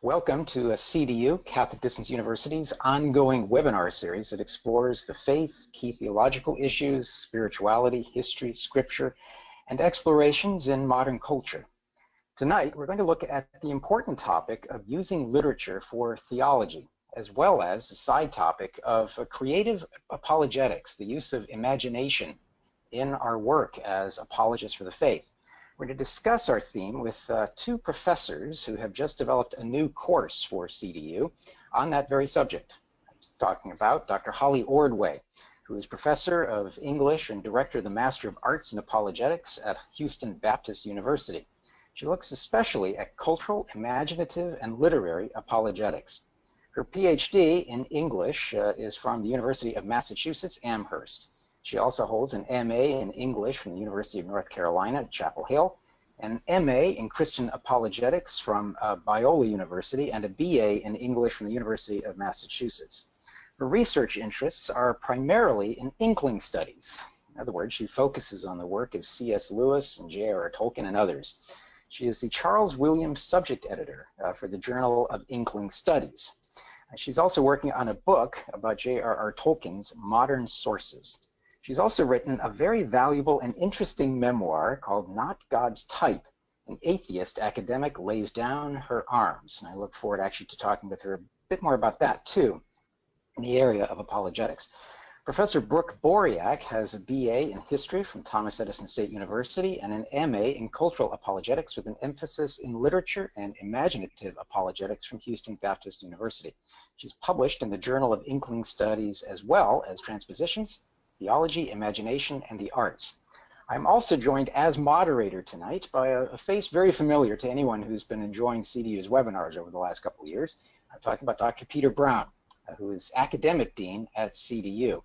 Welcome to a CDU, Catholic Distance University's ongoing webinar series that explores the faith, key theological issues, spirituality, history, scripture, and explorations in modern culture. Tonight, we're going to look at the important topic of using literature for theology, as well as the side topic of creative apologetics, the use of imagination in our work as apologists for the faith. We're going to discuss our theme with two professors who have just developed a new course for CDU on that very subject. I'm talking about Dr. Holly Ordway, who is professor of English and director of the Master of Arts in Apologetics at Houston Baptist University. She looks especially at cultural, imaginative, and literary apologetics. Her PhD in English is from the University of Massachusetts, Amherst. She also holds an MA in English from the University of North Carolina at Chapel Hill, an MA in Christian Apologetics from Biola University, and a BA in English from the University of Massachusetts. Her research interests are primarily in inkling studies. In other words, she focuses on the work of C.S. Lewis and J.R.R. Tolkien and others. She is the Charles Williams subject editor for the Journal of Inkling Studies. She's also working on a book about J.R.R. Tolkien's modern sources. She's also written a very valuable and interesting memoir called Not God's Type. An atheist academic lays down her arms. And I look forward actually to talking with her a bit more about that too in the area of apologetics. Professor Brooke Boriak has a BA in history from Thomas Edison State University and an MA in cultural apologetics with an emphasis in literature and imaginative apologetics from Houston Baptist University. She's published in the Journal of Inkling Studies as well as Transpositions, Theology, Imagination, and the Arts. I'm also joined as moderator tonight by a face very familiar to anyone who's been enjoying CDU's webinars over the last couple of years. I'm talking about Dr. Peter Brown, who is Academic Dean at CDU.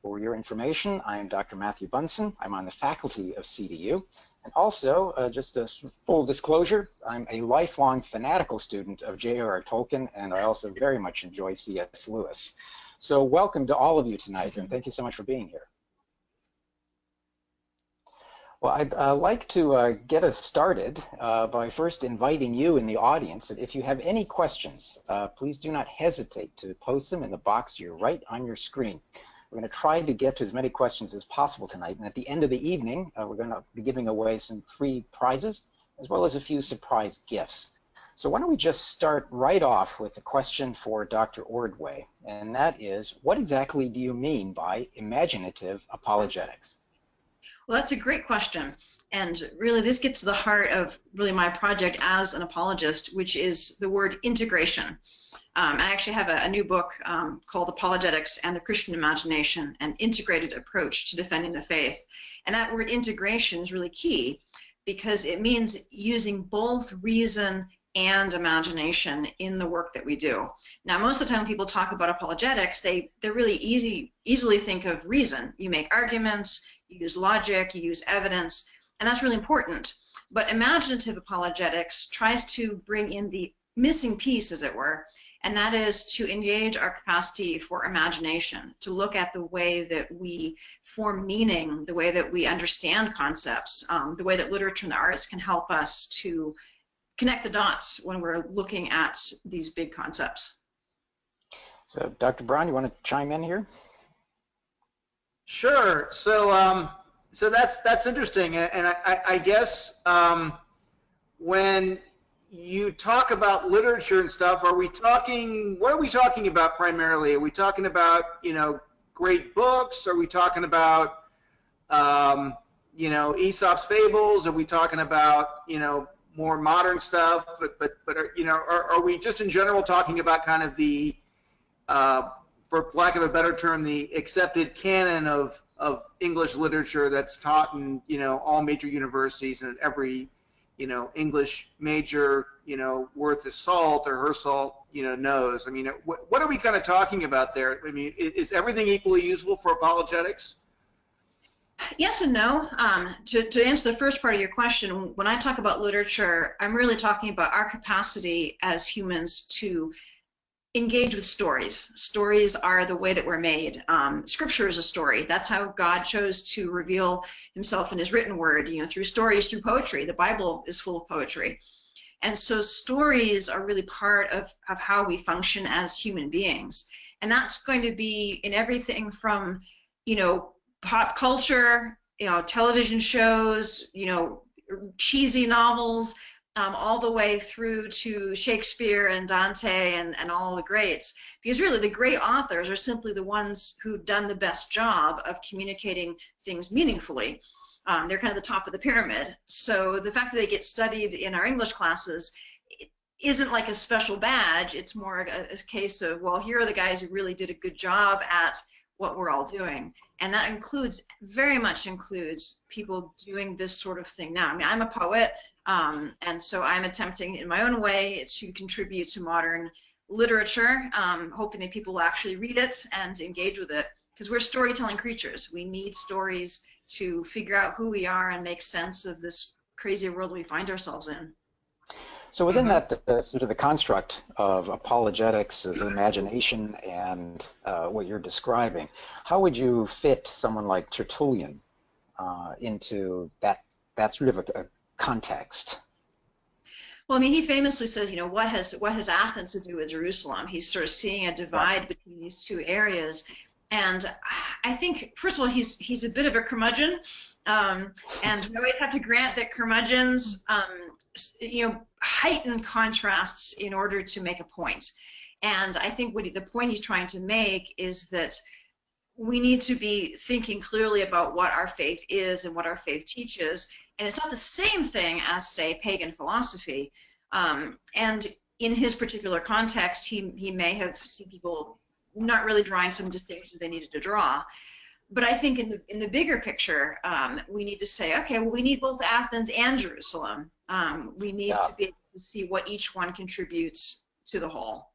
For your information, I am Dr. Matthew Bunson. I'm on the faculty of CDU. And also, just a full disclosure, I'm a lifelong fanatical student of J.R.R. Tolkien, and I also very much enjoy C.S. Lewis. So welcome to all of you tonight, and thank you so much for being here. Well, I'd like to get us started by first inviting you in the audience that if you have any questions, please do not hesitate to post them in the box to your right on your screen. We're going to try to get to as many questions as possible tonight, and at the end of the evening, we're going to be giving away some free prizes as well as a few surprise gifts. So why don't we just start right off with a question for Dr. Ordway, and that is, what exactly do you mean by imaginative apologetics? Well, that's a great question, and really this gets to the heart of really my project as an apologist, which is the word integration. I actually have a new book called Apologetics and the Christian Imagination, an integrated approach to defending the faith. And that word integration is really key because it means using both reason and imagination in the work that we do. Now, most of the time when people talk about apologetics, they really easily think of reason. You make arguments, you use logic, you use evidence, and that's really important. But imaginative apologetics tries to bring in the missing piece, as it were, and that is to engage our capacity for imagination, to look at the way that we form meaning, the way that we understand concepts, the way that literature and the arts can help us to connect the dots when we're looking at these big concepts. So, Dr. Brown, you want to chime in here? Sure. So, so that's interesting, and I guess when you talk about literature and stuff, are we talking? What are we talking about primarily? Are we talking about great books? Are we talking about Aesop's fables? Are we talking about more modern stuff? But are we just in general talking about kind of the for lack of a better term, the accepted canon of English literature that's taught in all major universities and every English major worth his salt or her salt knows? I mean, what are we kind of talking about there? I mean, is everything equally useful for apologetics? Yes and no. To answer the first part of your question, when I talk about literature, I'm really talking about our capacity as humans to engage with stories. Stories are the way that we're made. Scripture is a story. That's how God chose to reveal himself in his written word, through stories, through poetry. The Bible is full of poetry. And so stories are really part of how we function as human beings. And that's going to be in everything from, you know, pop culture, you know, television shows, you know, cheesy novels, all the way through to Shakespeare and Dante and all the greats. Because really the great authors are simply the ones who've done the best job of communicating things meaningfully. They're kind of the top of the pyramid. So the fact that they get studied in our English classes isn't like a special badge. It's more a case of, well, here are the guys who really did a good job at what we're all doing. And that includes, very much includes, people doing this sort of thing now. I mean, I'm a poet, and so I'm attempting in my own way to contribute to modern literature, hoping that people will actually read it and engage with it, because we're storytelling creatures. We need stories to figure out who we are and make sense of this crazy world we find ourselves in. So within that sort of the construct of apologetics as imagination and what you're describing, how would you fit someone like Tertullian into that sort of a context? Well, I mean, he famously says, you know, what has Athens to do with Jerusalem? He's sort of seeing a divide between these two areas. And I think, first of all, he's a bit of a curmudgeon, and we always have to grant that curmudgeons, you know, heighten contrasts in order to make a point. And I think the point he's trying to make is that we need to be thinking clearly about what our faith is and what our faith teaches. And it's not the same thing as, say, pagan philosophy. And in his particular context, he may have seen people not really drawing some distinctions they needed to draw. But I think in the bigger picture, we need to say, okay, well, we need both Athens and Jerusalem. We need to be able to see what each one contributes to the whole.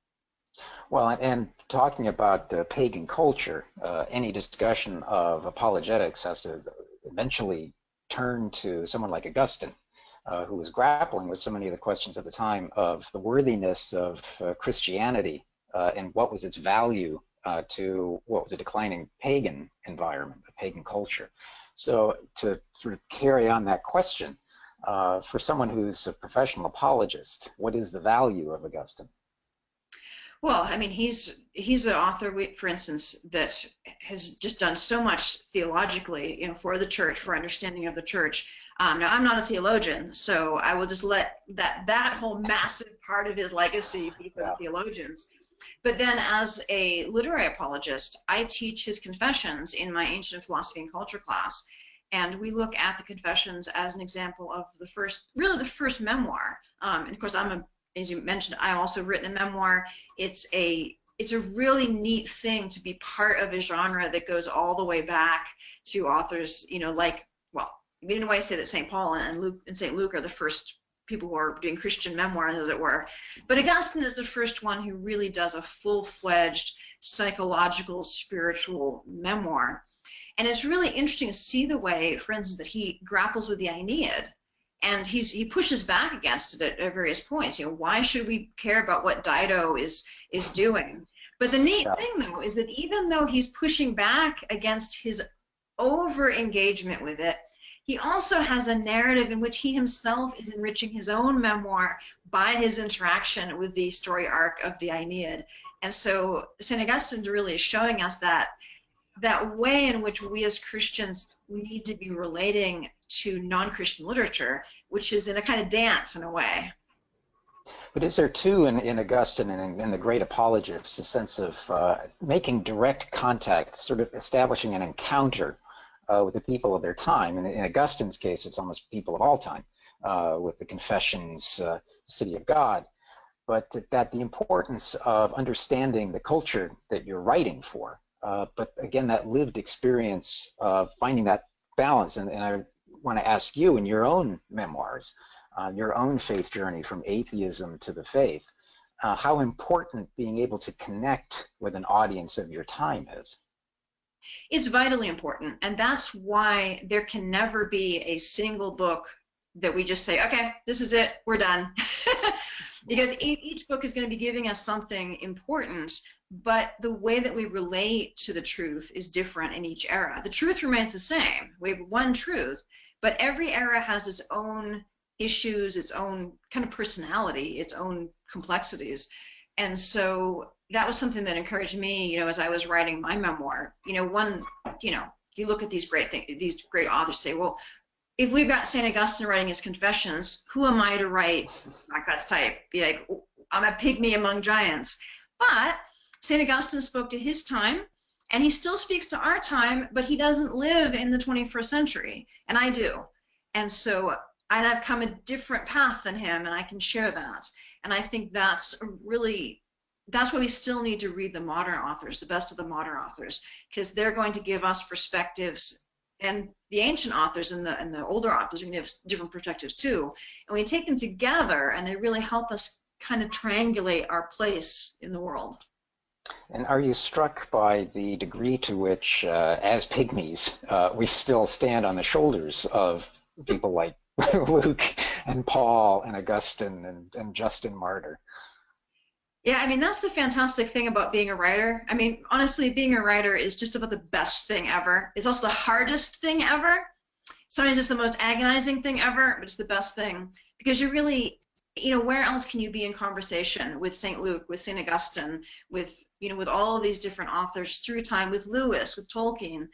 Well, and talking about pagan culture, any discussion of apologetics has to eventually turn to someone like Augustine, who was grappling with so many of the questions at the time of the worthiness of Christianity and what was its value to what was a declining pagan environment, a pagan culture. So to sort of carry on that question, for someone who's a professional apologist, what is the value of Augustine? Well, I mean, he's an author, for instance, that has just done so much theologically, you know, for the church, for understanding of the church. Now, I'm not a theologian, so I will just let that whole massive part of his legacy be for the theologians. But then as a literary apologist, I teach his Confessions in my Ancient Philosophy and Culture class. And we look at the Confessions as an example of the first memoir. And of course, as you mentioned, I've also written a memoir. It's a really neat thing to be part of a genre that goes all the way back to authors, you know, like, well, we didn't always say that St. Paul and St. Luke are the first people who are doing Christian memoirs, as it were. But Augustine is the first one who really does a full-fledged psychological, spiritual memoir. And it's really interesting to see the way, for instance, that he grapples with the Aeneid. And he pushes back against it at various points. You know, why should we care about what Dido is doing? But the neat thing, though, is that even though he's pushing back against his over-engagement with it, he also has a narrative in which he himself is enriching his own memoir by his interaction with the story arc of the Aeneid. And so St. Augustine really is showing us that way in which we as Christians need to be relating to non-Christian literature, which is in a kind of dance in a way. But is there too in Augustine and in the great apologists a sense of making direct contact, sort of establishing an encounter with the people of their time? And in Augustine's case, it's almost people of all time, with the Confessions, City of God. But that the importance of understanding the culture that you're writing for, but again, that lived experience of finding that balance. And I want to ask you, in your own memoirs, your own faith journey from atheism to the faith, how important being able to connect with an audience of your time is. It's vitally important, and that's why there can never be a single book that we just say, okay, this is it, we're done. Because each book is going to be giving us something important, but the way that we relate to the truth is different in each era. The truth remains the same. We have one truth, but every era has its own issues, its own kind of personality, its own complexities. And so that was something that encouraged me, as I was writing my memoir. You look at these great authors, say, well, if we've got St. Augustine writing his Confessions, who am I to write Macbeth's type? Be like, I'm a pygmy among giants. But St. Augustine spoke to his time, and he still speaks to our time, but he doesn't live in the 21st century, and I do. And so I've come a different path than him, and I can share that. And I think that's why we still need to read the modern authors, the best of the modern authors, because they're going to give us perspectives, and the ancient authors and the older authors are going to give different perspectives too. And we take them together, and they really help us kind of triangulate our place in the world. And are you struck by the degree to which, as pygmies, we still stand on the shoulders of people like Luke and Paul and Augustine and Justin Martyr? Yeah, I mean, that's the fantastic thing about being a writer. I mean, honestly, being a writer is just about the best thing ever. It's also the hardest thing ever. Sometimes it's the most agonizing thing ever, but it's the best thing, because you really, where else can you be in conversation with St. Luke, with St. Augustine, with all of these different authors through time, with Lewis, with Tolkien,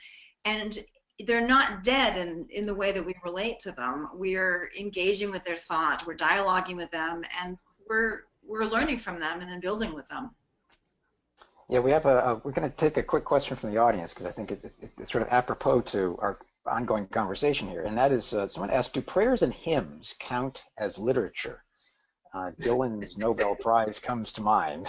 and they're not dead in the way that we relate to them. We're engaging with their thought, we're dialoguing with them, and we're learning from them and then building with them. Yeah, we're going to take a quick question from the audience, because I think it's sort of apropos to our ongoing conversation here, and that is someone asked, do prayers and hymns count as literature? Dylan's Nobel Prize comes to mind.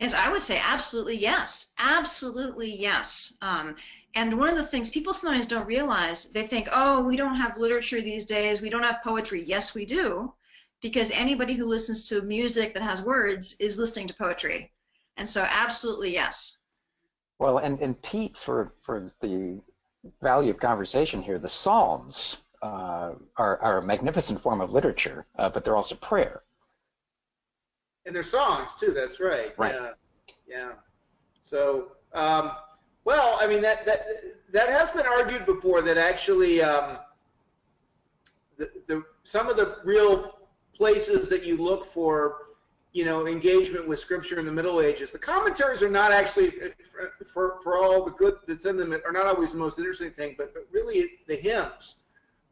Yes, I would say absolutely yes. Absolutely yes. And one of the things people sometimes don't realize, they think, oh, we don't have literature these days, we don't have poetry. Yes, we do, because anybody who listens to music that has words is listening to poetry. And so absolutely yes. Well, and Pete, for the value of conversation here, the Psalms are a magnificent form of literature, but they're also prayer. And they're songs too. That's right. Right. Yeah. So, well, I mean that has been argued before, that actually some of the real places that you look for, engagement with Scripture in the Middle Ages, the commentaries are not actually, for all the good that's in them, are not always the most interesting thing, but really the hymns.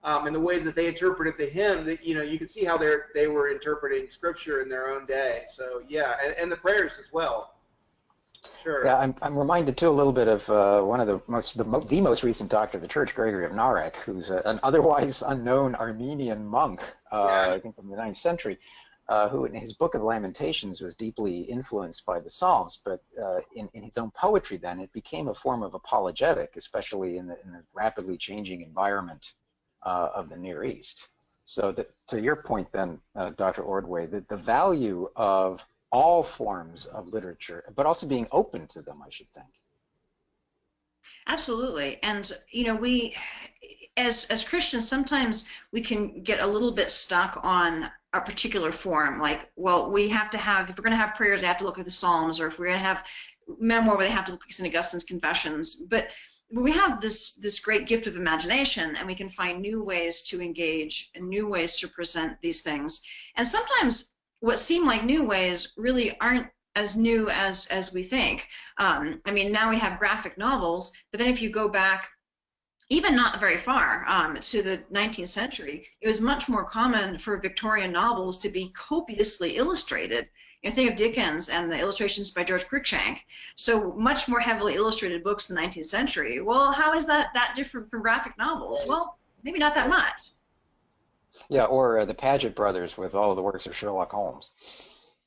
And the way that they interpreted the hymn, that you can see how they were interpreting Scripture in their own day. So yeah, and the prayers as well. Sure. Yeah, I'm reminded too a little bit of one of the most recent doctor of the Church, Gregory of Narek, who's an otherwise unknown Armenian monk, I think from the 9th century, who in his Book of Lamentations was deeply influenced by the Psalms, but in his own poetry then it became a form of apologetic, especially in the rapidly changing environment of the Near East. So to your point then, Dr. Ordway, that the value of all forms of literature, but also being open to them, I should think. Absolutely. And we as Christians, sometimes we can get a little bit stuck on a particular form, like, well, we have to have, if we're going to have prayers, they have to look at the Psalms, or if we're going to have memoir, where they have to look at St. Augustine's Confessions. But we have this great gift of imagination, and we can find new ways to engage and new ways to present these things. And sometimes what seem like new ways really aren't as new as we think. I mean, now we have graphic novels, but then if you go back even not very far to the 19th century, it was much more common for Victorian novels to be copiously illustrated. Think of Dickens and the illustrations by George Cruikshank. So much more heavily illustrated books in the 19th century. Well, how is that different from graphic novels? Well, maybe not that much. Yeah, or the Paget brothers with all of the works of Sherlock Holmes.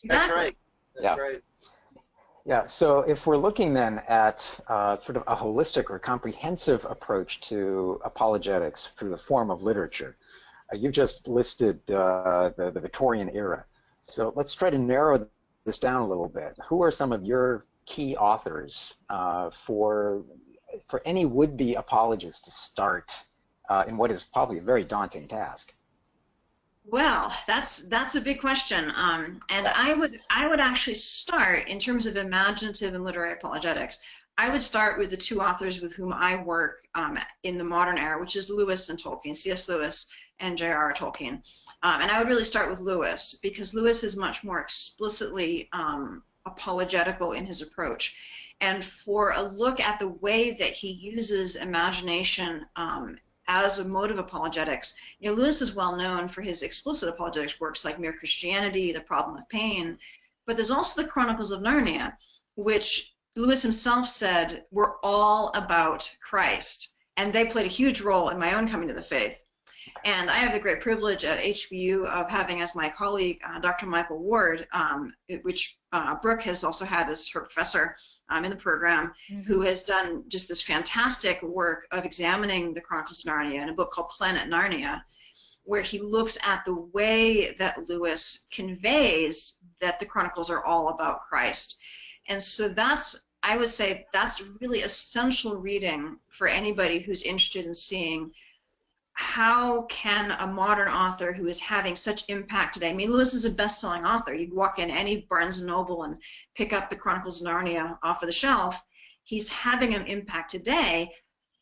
Exactly. That's right. That's right. Yeah, so if we're looking then at sort of a holistic or comprehensive approach to apologetics through the form of literature, you've just listed the Victorian era. So let's try to narrow this down a little bit. Who are some of your key authors for any would-be apologist to start in what is probably a very daunting task? Well, that's a big question, and I would actually start in terms of imaginative and literary apologetics. I would start with the two authors with whom I work in the modern era, which is Lewis and Tolkien, C.S. Lewis and J.R.R. Tolkien. And I would really start with Lewis, because Lewis is much more explicitly apologetical in his approach. And for a look at the way that he uses imagination as a mode of apologetics, you know, Lewis is well known for his explicit apologetics works like Mere Christianity, The Problem of Pain, but there's also the Chronicles of Narnia, which Lewis himself said were all about Christ, and they played a huge role in my own coming to the faith. And I have the great privilege at HBU of having as my colleague Dr. Michael Ward, which Brooke has also had as her professor in the program, who has done just this fantastic work of examining the Chronicles of Narnia in a book called Planet Narnia, where he looks at the way that Lewis conveys that the Chronicles are all about Christ. And so that's, I would say, that's really essential reading for anybody who's interested in seeing how can a modern author who is having such impact today, I mean, Lewis is a best-selling author. You walk in any Barnes & Noble and pick up the Chronicles of Narnia off of the shelf. He's having an impact today.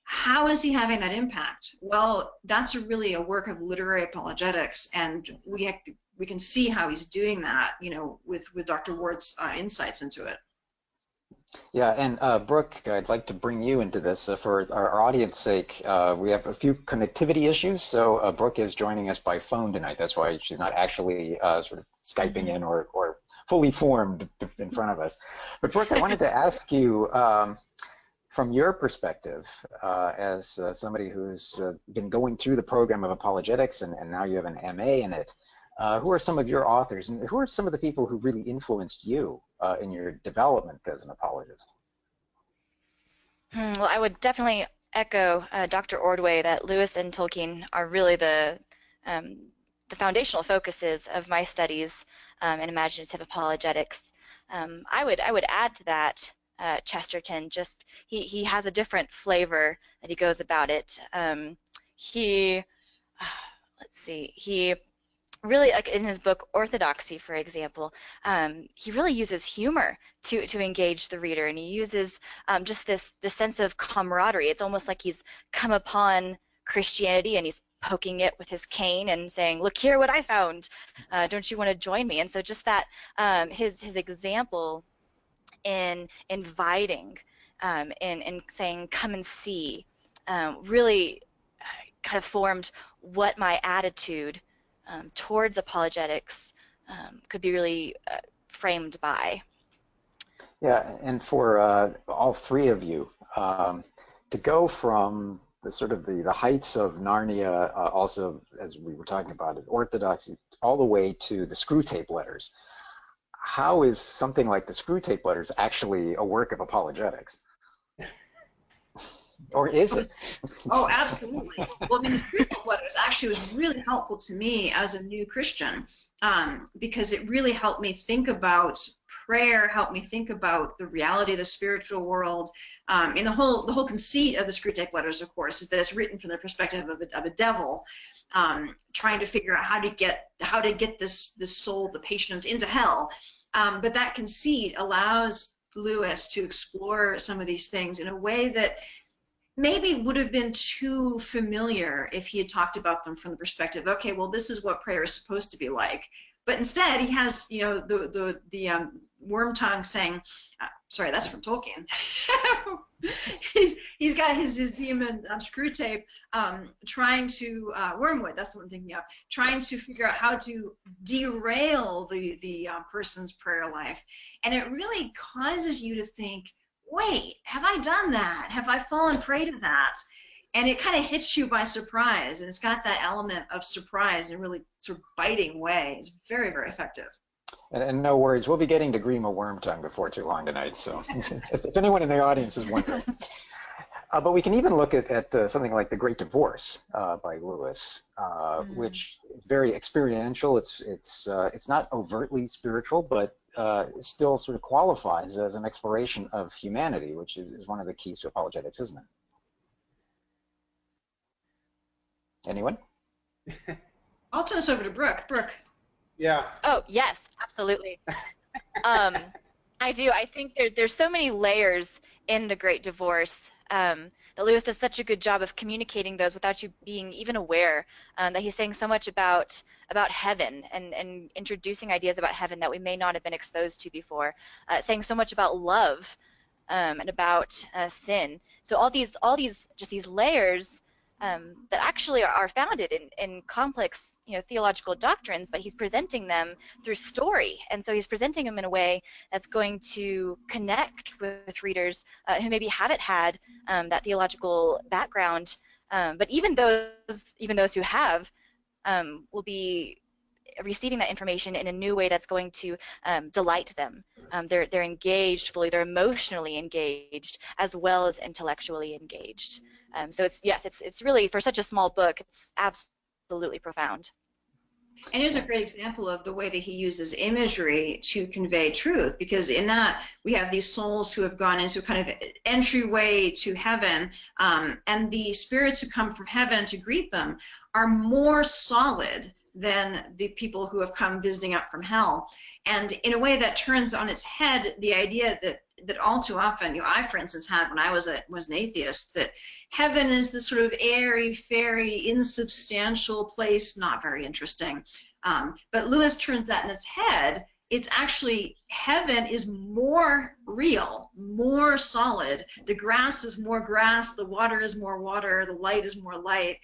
How is he having that impact? Well, that's really a work of literary apologetics, and we can see how he's doing that, you know, with Dr. Ward's insights into it. Yeah, and Brooke, I'd like to bring you into this for our audience sake. We have a few connectivity issues, so Brooke is joining us by phone tonight. That's why she's not actually sort of Skyping in or fully formed in front of us. But Brooke, I wanted to ask you, from your perspective, as somebody who's been going through the program of apologetics, and now you have an MA in it, who are some of your authors, and who are some of the people who really influenced you in your development as an apologist? Well, I would definitely echo Dr. Ordway that Lewis and Tolkien are really the foundational focuses of my studies in imaginative apologetics. I would add to that Chesterton. Just he has a different flavor that he goes about it. He really, like in his book Orthodoxy, for example, he really uses humor to engage the reader, and he uses just this sense of camaraderie. It's almost like he's come upon Christianity and he's poking it with his cane and saying, "Look here, what I found! Don't you want to join me?" And so just that his example in inviting, in saying, "Come and see," really kind of formed what my attitude towards apologetics could be really framed by. Yeah, and for all three of you, to go from the sort of the heights of Narnia, also as we were talking about it, Orthodoxy, all the way to the Screwtape Letters, how is something like the Screwtape Letters actually a work of apologetics? Or is it? Oh, absolutely. Well, I mean, the Screwtape Letters actually was really helpful to me as a new Christian, because it really helped me think about prayer, helped me think about the reality of the spiritual world. And the whole conceit of the Screwtape Letters, of course, is that it's written from the perspective of a devil trying to figure out how to get this soul, the patient, into hell. But that conceit allows Lewis to explore some of these things in a way that maybe would have been too familiar if he had talked about them from the perspective, okay, well, this is what prayer is supposed to be like. But instead, he has, you know, the worm tongue saying, sorry, that's from Tolkien. he's got his demon Screwtape trying to Wormwood. That's the one I'm thinking of. Trying to figure out how to derail the person's prayer life, and it really causes you to think, wait, have I done that? Have I fallen prey to that? And it kind of hits you by surprise, and it's got that element of surprise in a really sort of biting way. It's very, very effective. And no worries, we'll be getting to Grima Wormtongue before too long tonight, so if anyone in the audience is wondering. But we can even look at something like The Great Divorce by Lewis, which is very experiential. It's not overtly spiritual, but it still sort of qualifies as an exploration of humanity, which is one of the keys to apologetics, isn't it? Anyone? I'll turn this over to Brooke. Brooke. Yeah. Oh, yes, absolutely. I do. I think there's so many layers in The Great Divorce, that Lewis does such a good job of communicating those without you being even aware, that he's saying so much about heaven and introducing ideas about heaven that we may not have been exposed to before, saying so much about love, and about sin. So all these just these layers, that actually are founded in complex, theological doctrines, but he's presenting them through story, and so he's presenting them in a way that's going to connect with readers who maybe haven't had that theological background, but even those who have will be receiving that information in a new way that's going to delight them. They're engaged fully, they're emotionally engaged as well as intellectually engaged. So it's really, for such a small book, it's absolutely profound. And here's a great example of the way that he uses imagery to convey truth, because in that we have these souls who have gone into kind of entryway to heaven, and the spirits who come from heaven to greet them are more solid than the people who have come visiting up from hell. And in a way that turns on its head the idea that all too often, I, for instance, had when I was an atheist, that heaven is this sort of airy, fairy, insubstantial place, not very interesting. But Lewis turns that in its head. It's actually, heaven is more real, more solid. The grass is more grass, the water is more water, the light is more light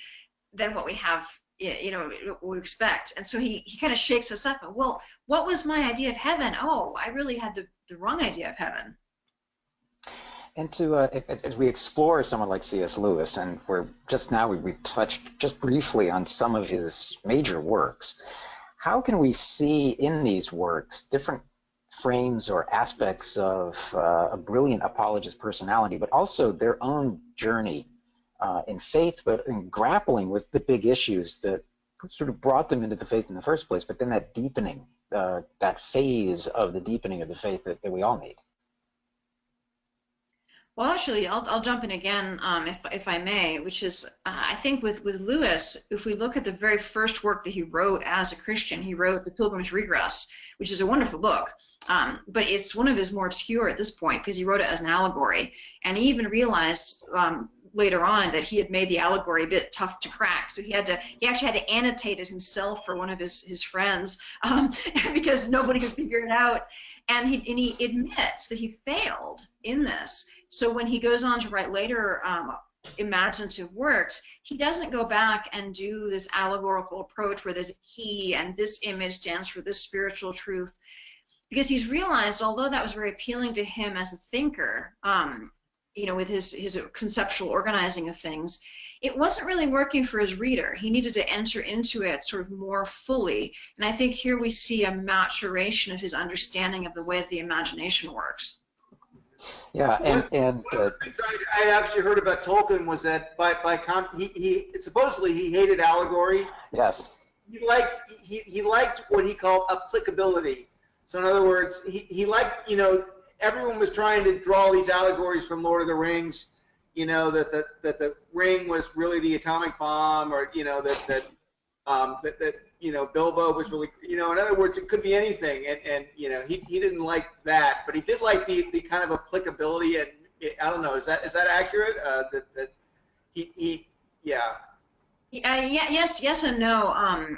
than what we have, what we expect. And so he kind of shakes us up. Well, what was my idea of heaven? Oh, I really had the wrong idea of heaven. And as we explore someone like C.S. Lewis, and we've touched just briefly on some of his major works, how can we see in these works different frames or aspects of a brilliant apologist personality, but also their own journey in faith, but in grappling with the big issues that sort of brought them into the faith in the first place, but then that deepening, that phase of the deepening of the faith that we all need? Well, actually, I'll jump in again, if I may, which is, I think with Lewis, if we look at the very first work that he wrote as a Christian, he wrote The Pilgrim's Regress, which is a wonderful book, but it's one of his more obscure at this point because he wrote it as an allegory, and he even realized later on that he had made the allegory a bit tough to crack, so he actually had to annotate it himself for one of his friends, because nobody could figure it out, and he admits that he failed in this. So when he goes on to write later imaginative works, he doesn't go back and do this allegorical approach where there's a key and this image stands for this spiritual truth, because he's realized, although that was very appealing to him as a thinker, with his conceptual organizing of things, it wasn't really working for his reader. He needed to enter into it sort of more fully, and I think here we see a maturation of his understanding of the way that the imagination works. Yeah, and one of the things I actually heard about Tolkien was that he supposedly he hated allegory. Yes. He liked what he called applicability. So in other words, he liked, everyone was trying to draw these allegories from Lord of the Rings, that the ring was really the atomic bomb, or that Bilbo was really, in other words, it could be anything, and he didn't like that, but he did like the kind of applicability, and I don't know, is that accurate? Yes and no.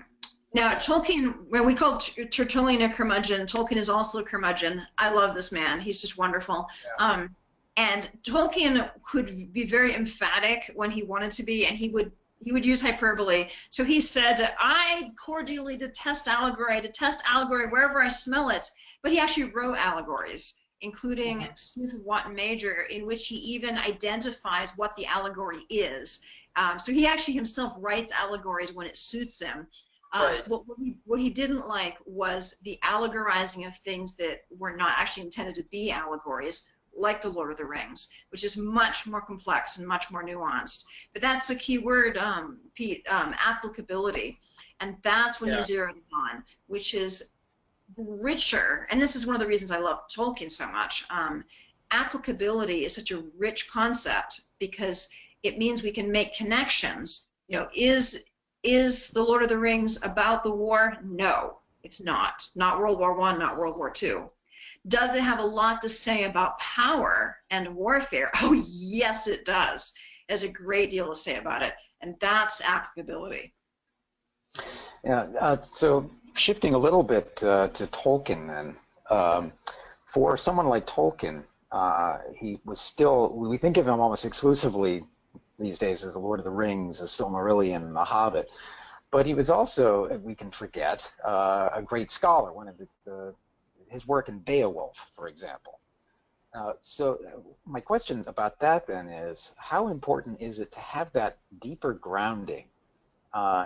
Now Tolkien, when we call Tertullian a curmudgeon, Tolkien is also a curmudgeon. I love this man; he's just wonderful. Yeah. And Tolkien could be very emphatic when he wanted to be, and he would use hyperbole. So he said, I cordially detest allegory. I detest allegory wherever I smell it. But he actually wrote allegories, including Smith of Watton Major, in which he even identifies what the allegory is. So he actually himself writes allegories when it suits him. Right. What he didn't like was the allegorizing of things that were not actually intended to be allegories, like the Lord of the Rings, which is much more complex and much more nuanced. But that's a key word, Pete, applicability. And that's when he zeroed on, which is richer. And this is one of the reasons I love Tolkien so much. Applicability is such a rich concept because it means we can make connections. Is the Lord of the Rings about the war? No, it's not. Not World War I, not World War II. Does it have a lot to say about power and warfare? Oh, yes, it does. It has a great deal to say about it, and that's applicability. Yeah, so shifting a little bit to Tolkien then. For someone like Tolkien, he was still, we think of him almost exclusively these days as the Lord of the Rings, as Silmarillion, The Hobbit, but he was also, we can forget, a great scholar. One of his work in Beowulf, for example. So my question about that then is, how important is it to have that deeper grounding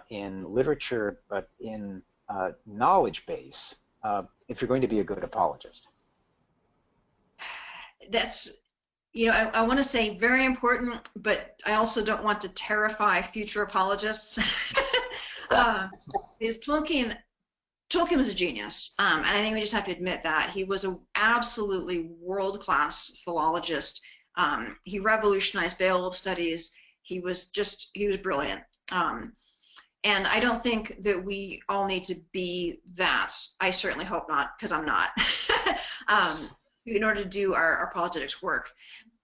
in literature, but in knowledge base, if you're going to be a good apologist? That's, you know, I want to say very important, but I also don't want to terrify future apologists. Because Tolkien was a genius, and I think we just have to admit that. He was an absolutely world-class philologist. He revolutionized Beowulf studies. He was brilliant. And I don't think that we all need to be that. I certainly hope not, because I'm not, in order to do our apologetics work.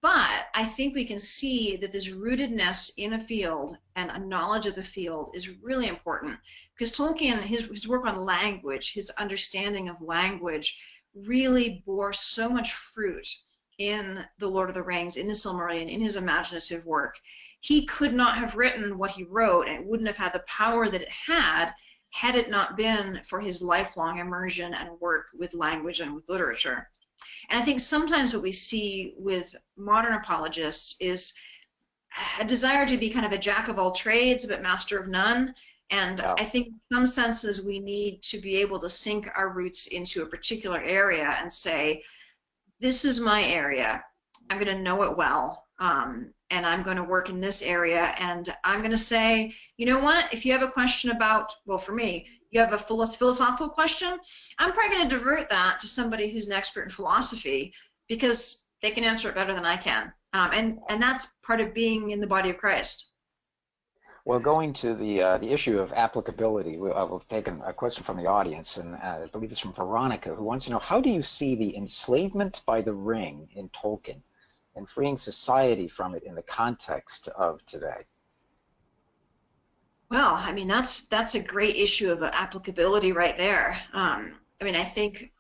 But I think we can see that this rootedness in a field and a knowledge of the field is really important, because Tolkien, his work on language, his understanding of language, really bore so much fruit in The Lord of the Rings, in the Silmarillion, in his imaginative work. He could not have written what he wrote, and it wouldn't have had the power that it had it not been for his lifelong immersion and work with language and with literature. And I think sometimes what we see with modern apologists is a desire to be kind of a jack of all trades but master of none. And I think in some senses we need to be able to sink our roots into a particular area and say, this is my area. I'm going to know it well. And I'm going to work in this area, and I'm going to say, you know what, if you have a question about, well, for me, you have a philosophical question, I'm probably going to divert that to somebody who's an expert in philosophy, because they can answer it better than I can. And that's part of being in the body of Christ. Well, going to the issue of applicability, we'll take a question from the audience, and I believe it's from Veronica, who wants to know, how do you see the enslavement by the ring in Tolkien and freeing society from it in the context of today? Well, I mean, that's a great issue of applicability right there. I mean, I think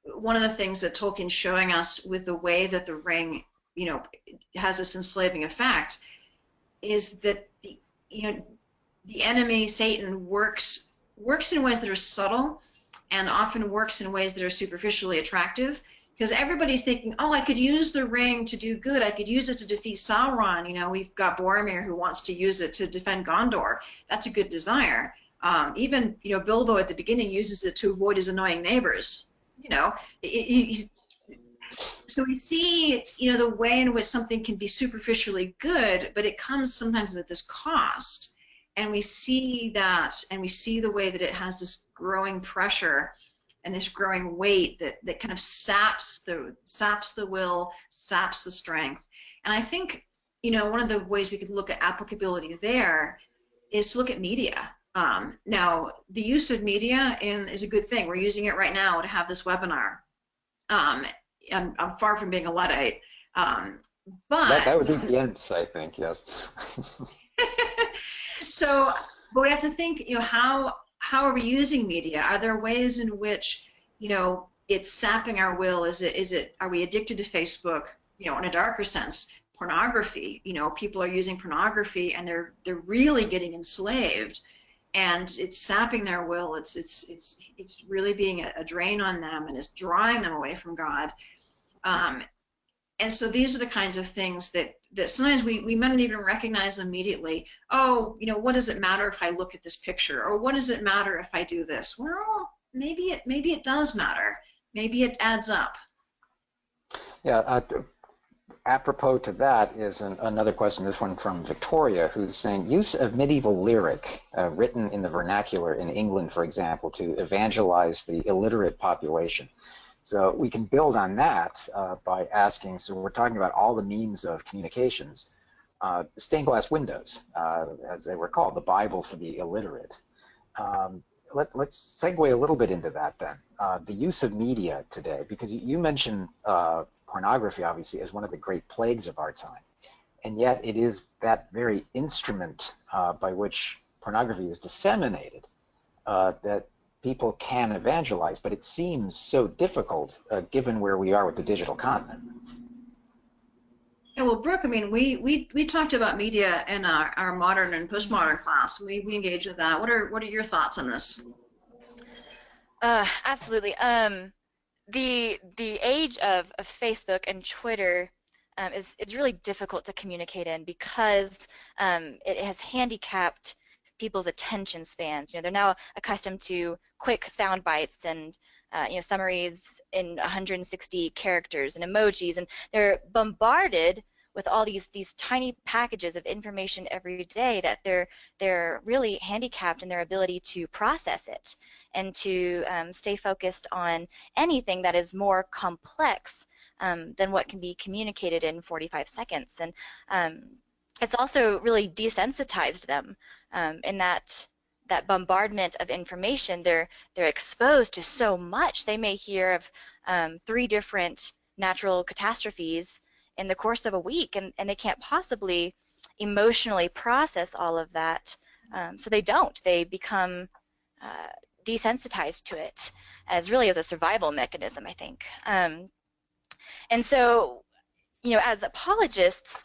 one of the things that Tolkien's showing us with the way that the ring, you know, has this enslaving effect is that the enemy, Satan, works in ways that are subtle and often works in ways that are superficially attractive. Because everybody's thinking, oh, I could use the ring to do good. I could use it to defeat Sauron. You know, we've got Boromir who wants to use it to defend Gondor. That's a good desire. Even, you know, Bilbo at the beginning uses it to avoid his annoying neighbors. You know, so we see, you know, the way in which something can be superficially good, but it comes sometimes at this cost. And we see that, and we see the way that it has this growing pressure and this growing weight that kind of saps the will, saps the strength. And I think, you know, one of the ways we could look at applicability there is to look at media. Now, the use of media is a good thing. We're using it right now to have this webinar. I'm far from being a Luddite, but that would be the ends, I think, yes. So, but we have to think, you know, how are we using media? Are there ways in which, you know, it's sapping our will? Are we addicted to Facebook? You know, in a darker sense, pornography. You know, people are using pornography and they're really getting enslaved, and it's sapping their will. It's really being a drain on them, and it's drawing them away from God. And so these are the kinds of things that sometimes we might not even recognize immediately. Oh, you know, what does it matter if I look at this picture? Or what does it matter if I do this? Well, maybe it does matter. Maybe it adds up. Yeah, apropos to that is another question, this one from Victoria, who's saying, use of medieval lyric written in the vernacular in England, for example, to evangelize the illiterate population. So we can build on that by asking, so we're talking about all the means of communications, stained glass windows, as they were called, the Bible for the illiterate. let's segue a little bit into that then. The use of media today, because you mentioned pornography obviously as one of the great plagues of our time, and yet it is that very instrument by which pornography is disseminated that people can evangelize, but it seems so difficult given where we are with the digital continent. Yeah, well, Brooke, I mean, we talked about media in our modern and postmodern class. We engaged with that. What are your thoughts on this? Absolutely. The age of Facebook and Twitter is really difficult to communicate in because it has handicapped people's attention spans. They're now accustomed to quick sound bites and summaries in 160 characters and emojis, and they're bombarded with all these tiny packages of information every day that they're really handicapped in their ability to process it and to stay focused on anything that is more complex than what can be communicated in 45 seconds. And it's also really desensitized them in that bombardment of information. They're exposed to so much. They may hear of 3 different natural catastrophes in the course of a week, and they can't possibly emotionally process all of that. So they become desensitized to it as a survival mechanism, I think. And so, as apologists,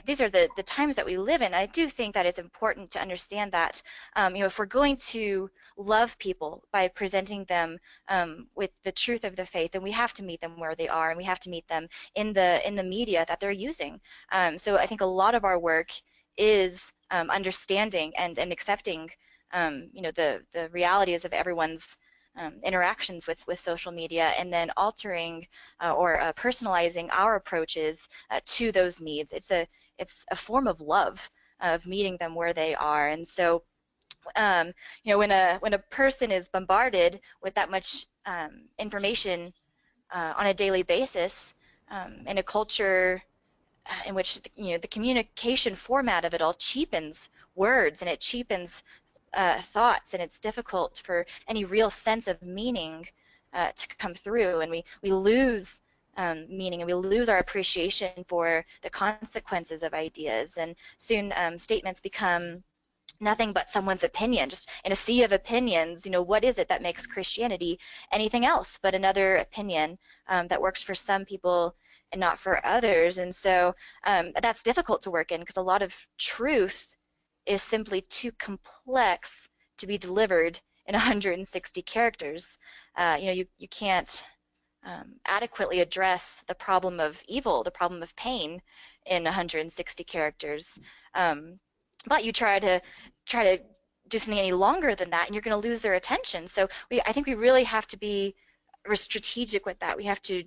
these are the times that we live in. I do think that it's important to understand that, if we're going to love people by presenting them with the truth of the faith, then we have to meet them where they are, and we have to meet them in the media that they're using. So I think a lot of our work is understanding and accepting, the realities of everyone's interactions with social media, and then altering or personalizing our approaches to those needs. It's a form of love, of meeting them where they are. And so when a person is bombarded with that much information on a daily basis, in a culture in which the communication format of it all cheapens words, and it cheapens thoughts, and it's difficult for any real sense of meaning to come through, and we lose meaning, and we lose our appreciation for the consequences of ideas, and soon statements become nothing but someone's opinion, just in a sea of opinions. What is it that makes Christianity anything else but another opinion that works for some people and not for others? And so that's difficult to work in, because a lot of truth is simply too complex to be delivered in 160 characters. You can't adequately address the problem of evil, the problem of pain, in 160 characters. But you try to do something any longer than that, and you're going to lose their attention. So I think we really have to be strategic with that. We have to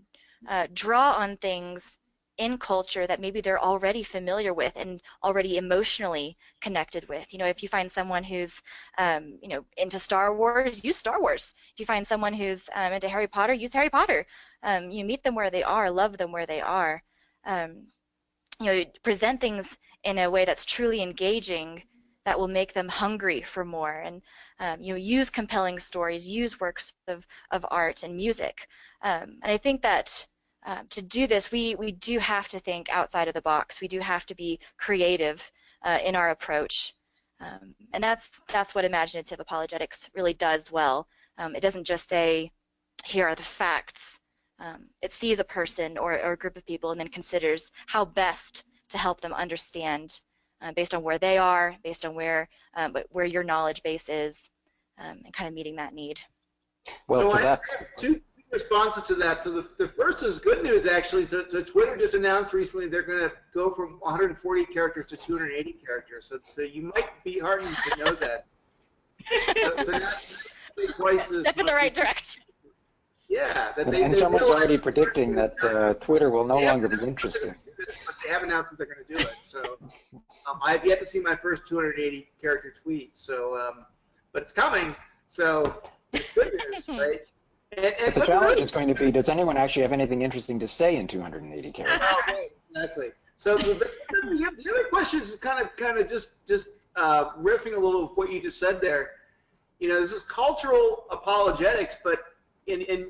draw on things in culture that maybe they're already familiar with and already emotionally connected with. If you find someone who's into Star Wars, use Star Wars. If you find someone who's into Harry Potter, use Harry Potter. You meet them where they are, love them where they are. Present things in a way that's truly engaging, that will make them hungry for more. And use compelling stories, use works of art and music. And I think that to do this, we do have to think outside of the box. We do have to be creative in our approach, and that's what imaginative apologetics really does well. It doesn't just say, here are the facts. It sees a person or a group of people and then considers how best to help them understand based on where they are, based on where your knowledge base is, and kind of meeting that need. Well, so to that. I have 2 responses to that. So the first is good news, actually. So Twitter just announced recently they're going to go from 140 characters to 280 characters. So you might be heartened to know that. so not twice as Step in the right direction. Yeah. And someone's already predicting that Twitter will no longer be interesting. But they have announced that they're going to do it. So I've yet to see my first 280 character tweet. So, but it's coming. So it's good news, right? But the challenge is going to be, does anyone actually have anything interesting to say in 280 characters? Oh, right, exactly. So the other question is kind of just riffing a little of what you just said there. this is cultural apologetics, but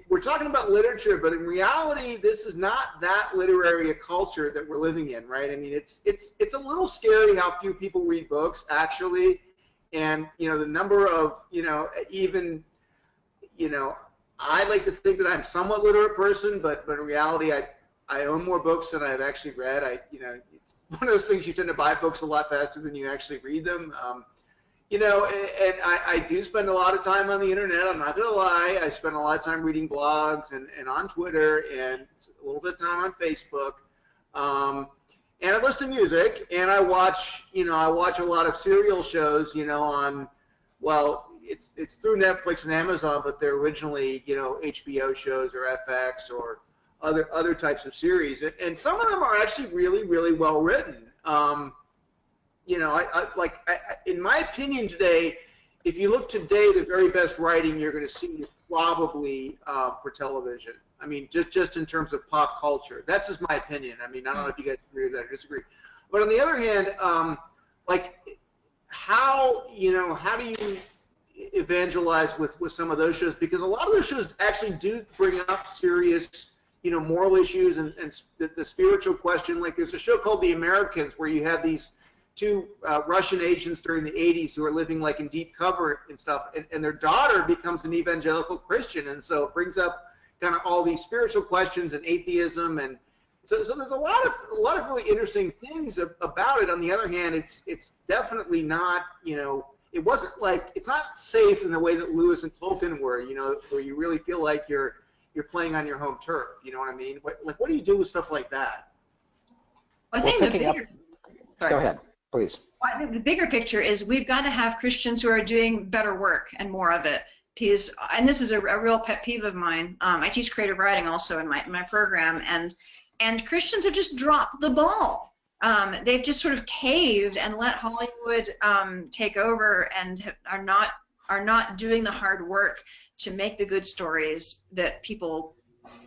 we're talking about literature, but in reality, this is not that literary a culture that we're living in, right? I mean, it's a little scary how few people read books, actually, and the number of even I like to think that I'm a somewhat literate person, but in reality, I own more books than I've actually read. It's one of those things, you tend to buy books a lot faster than you actually read them. And I do spend a lot of time on the internet. I'm not going to lie. I spend a lot of time reading blogs and on Twitter and a little bit of time on Facebook. And I listen to music, and I watch a lot of serial shows, on, well, it's through Netflix and Amazon, but they're originally, HBO shows or FX or other types of series. And some of them are actually really, really well written. In my opinion today, if you look today, the very best writing you're going to see is probably for television. I mean, just in terms of pop culture. That's just my opinion. I mean, I don't know if you guys agree with that or disagree. But on the other hand, how do you evangelize with some of those shows? Because a lot of those shows actually do bring up serious, moral issues and the spiritual question. Like, there's a show called The Americans where you have these two Russian agents during the 80s who are living like in deep cover and stuff, and their daughter becomes an evangelical Christian, and so it brings up kind of all these spiritual questions and atheism, and so there's a lot of really interesting things about it. On the other hand, it's definitely not, it wasn't like, it's not safe in the way that Lewis and Tolkien were, where you really feel like you're playing on your home turf. You know what I mean? What do you do with stuff like that? I think Go ahead, please. I think the bigger picture is we've got to have Christians who are doing better work and more of it. Because, and this is a real pet peeve of mine. I teach creative writing also in my program, and Christians have just dropped the ball. They've just sort of caved and let Hollywood take over, and are not doing the hard work to make the good stories that people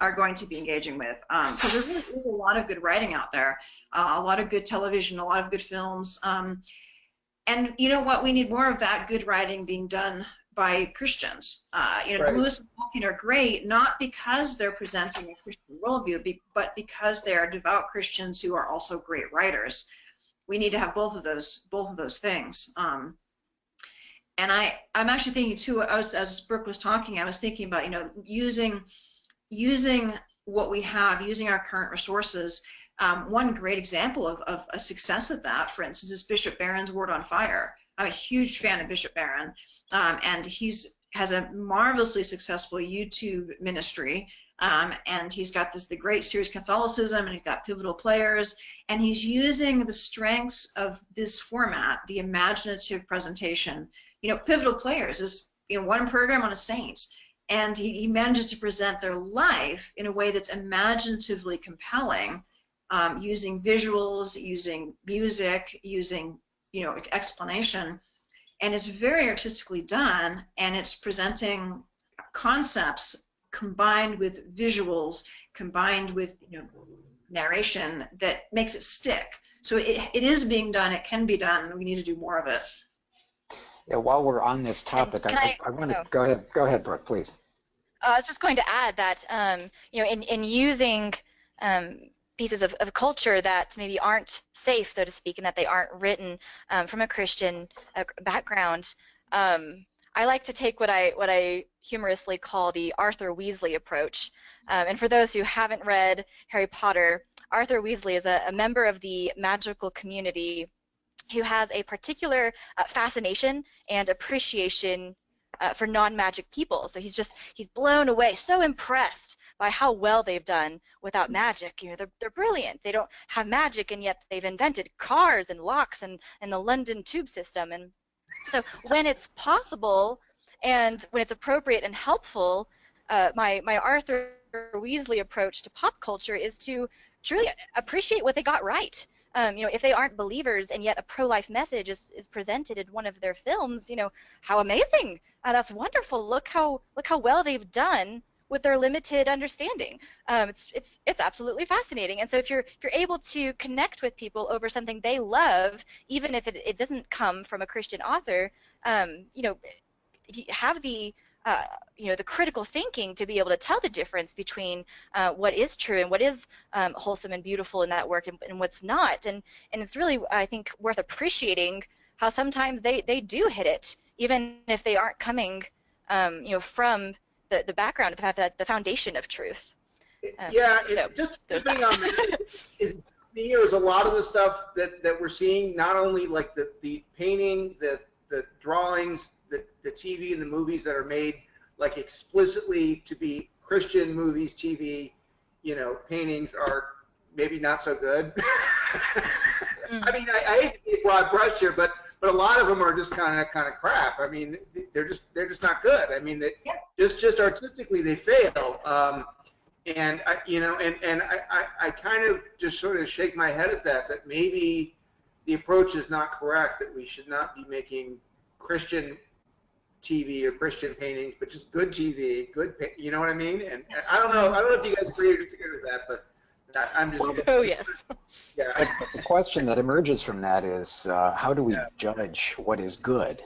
are going to be engaging with. Because there really is a lot of good writing out there, a lot of good television, a lot of good films. And you know what? We need more of that good writing being done by Christians. Right. Lewis and Tolkien are great, not because they're presenting a Christian worldview, but because they are devout Christians who are also great writers. We need to have both of those things. And I'm actually thinking too, as Brooke was talking, I was thinking about using what we have, using our current resources. One great example of a success of that, for instance, is Bishop Barron's Word on Fire. I'm a huge fan of Bishop Barron, and has a marvelously successful YouTube ministry, and he's got the great series Catholicism, and he's got pivotal players, and he's using the strengths of this format, the imaginative presentation. Pivotal players is one program on a saint, and he manages to present their life in a way that's imaginatively compelling, using visuals, using music, using explanation, and it's very artistically done, and it's presenting concepts combined with visuals, combined with narration that makes it stick. So it is being done, it can be done, we need to do more of it. Yeah, while we're on this topic, I want to go ahead, Brooke, please. I was just going to add that in using pieces of culture that maybe aren't safe, so to speak, and that they aren't written from a Christian background, I like to take what I humorously call the Arthur Weasley approach. And for those who haven't read Harry Potter, Arthur Weasley is a member of the magical community who has a particular fascination and appreciation for non-magic people. So he's blown away, so impressed by how well they've done without magic. They're brilliant. They don't have magic, and yet they've invented cars and locks and the London tube system. And so when it's possible and when it's appropriate and helpful, my Arthur Weasley approach to pop culture is to truly appreciate what they got right. If they aren't believers and yet a pro-life message is presented in one of their films, how amazing! That's wonderful. Look how well they've done with their limited understanding. It's absolutely fascinating. And so if you're able to connect with people over something they love, even if it doesn't come from a Christian author, have the you know, the critical thinking to be able to tell the difference between what is true and what is wholesome and beautiful in that work, and what's not. And it's really, I think, worth appreciating how sometimes they do hit it, even if they aren't coming you know, from the background, the foundation of truth. Yeah, so just there's depending that. on that, is me, or is a lot of the stuff that we're seeing, not only like the painting, the drawings, the TV and the movies that are made like explicitly to be Christian movies, TV, you know, paintings are maybe not so good. I mean, I hate to be a broad brush here, but a lot of them are just kind of crap. I mean, they're just not good. I mean, just artistically they fail. And I, you know, and I kind of just sort of shake my head at that maybe the approach is not correct, that we should not be making Christian TV or Christian paintings, but just good TV, you know what I mean? And I don't know if you guys agree or disagree with that, but I'm just. Oh yes. Yeah. But the question that emerges from that is, how do we judge what is good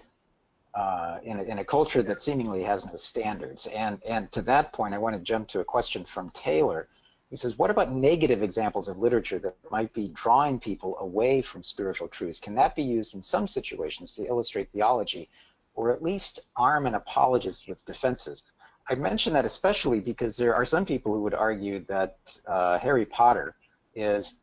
in a culture that seemingly has no standards? And to that point, I want to jump to a question from Taylor. He says, what about negative examples of literature that might be drawing people away from spiritual truths? Can that be used in some situations to illustrate theology, or at least arm an apologist with defenses? I mention that especially because there are some people who would argue that Harry Potter is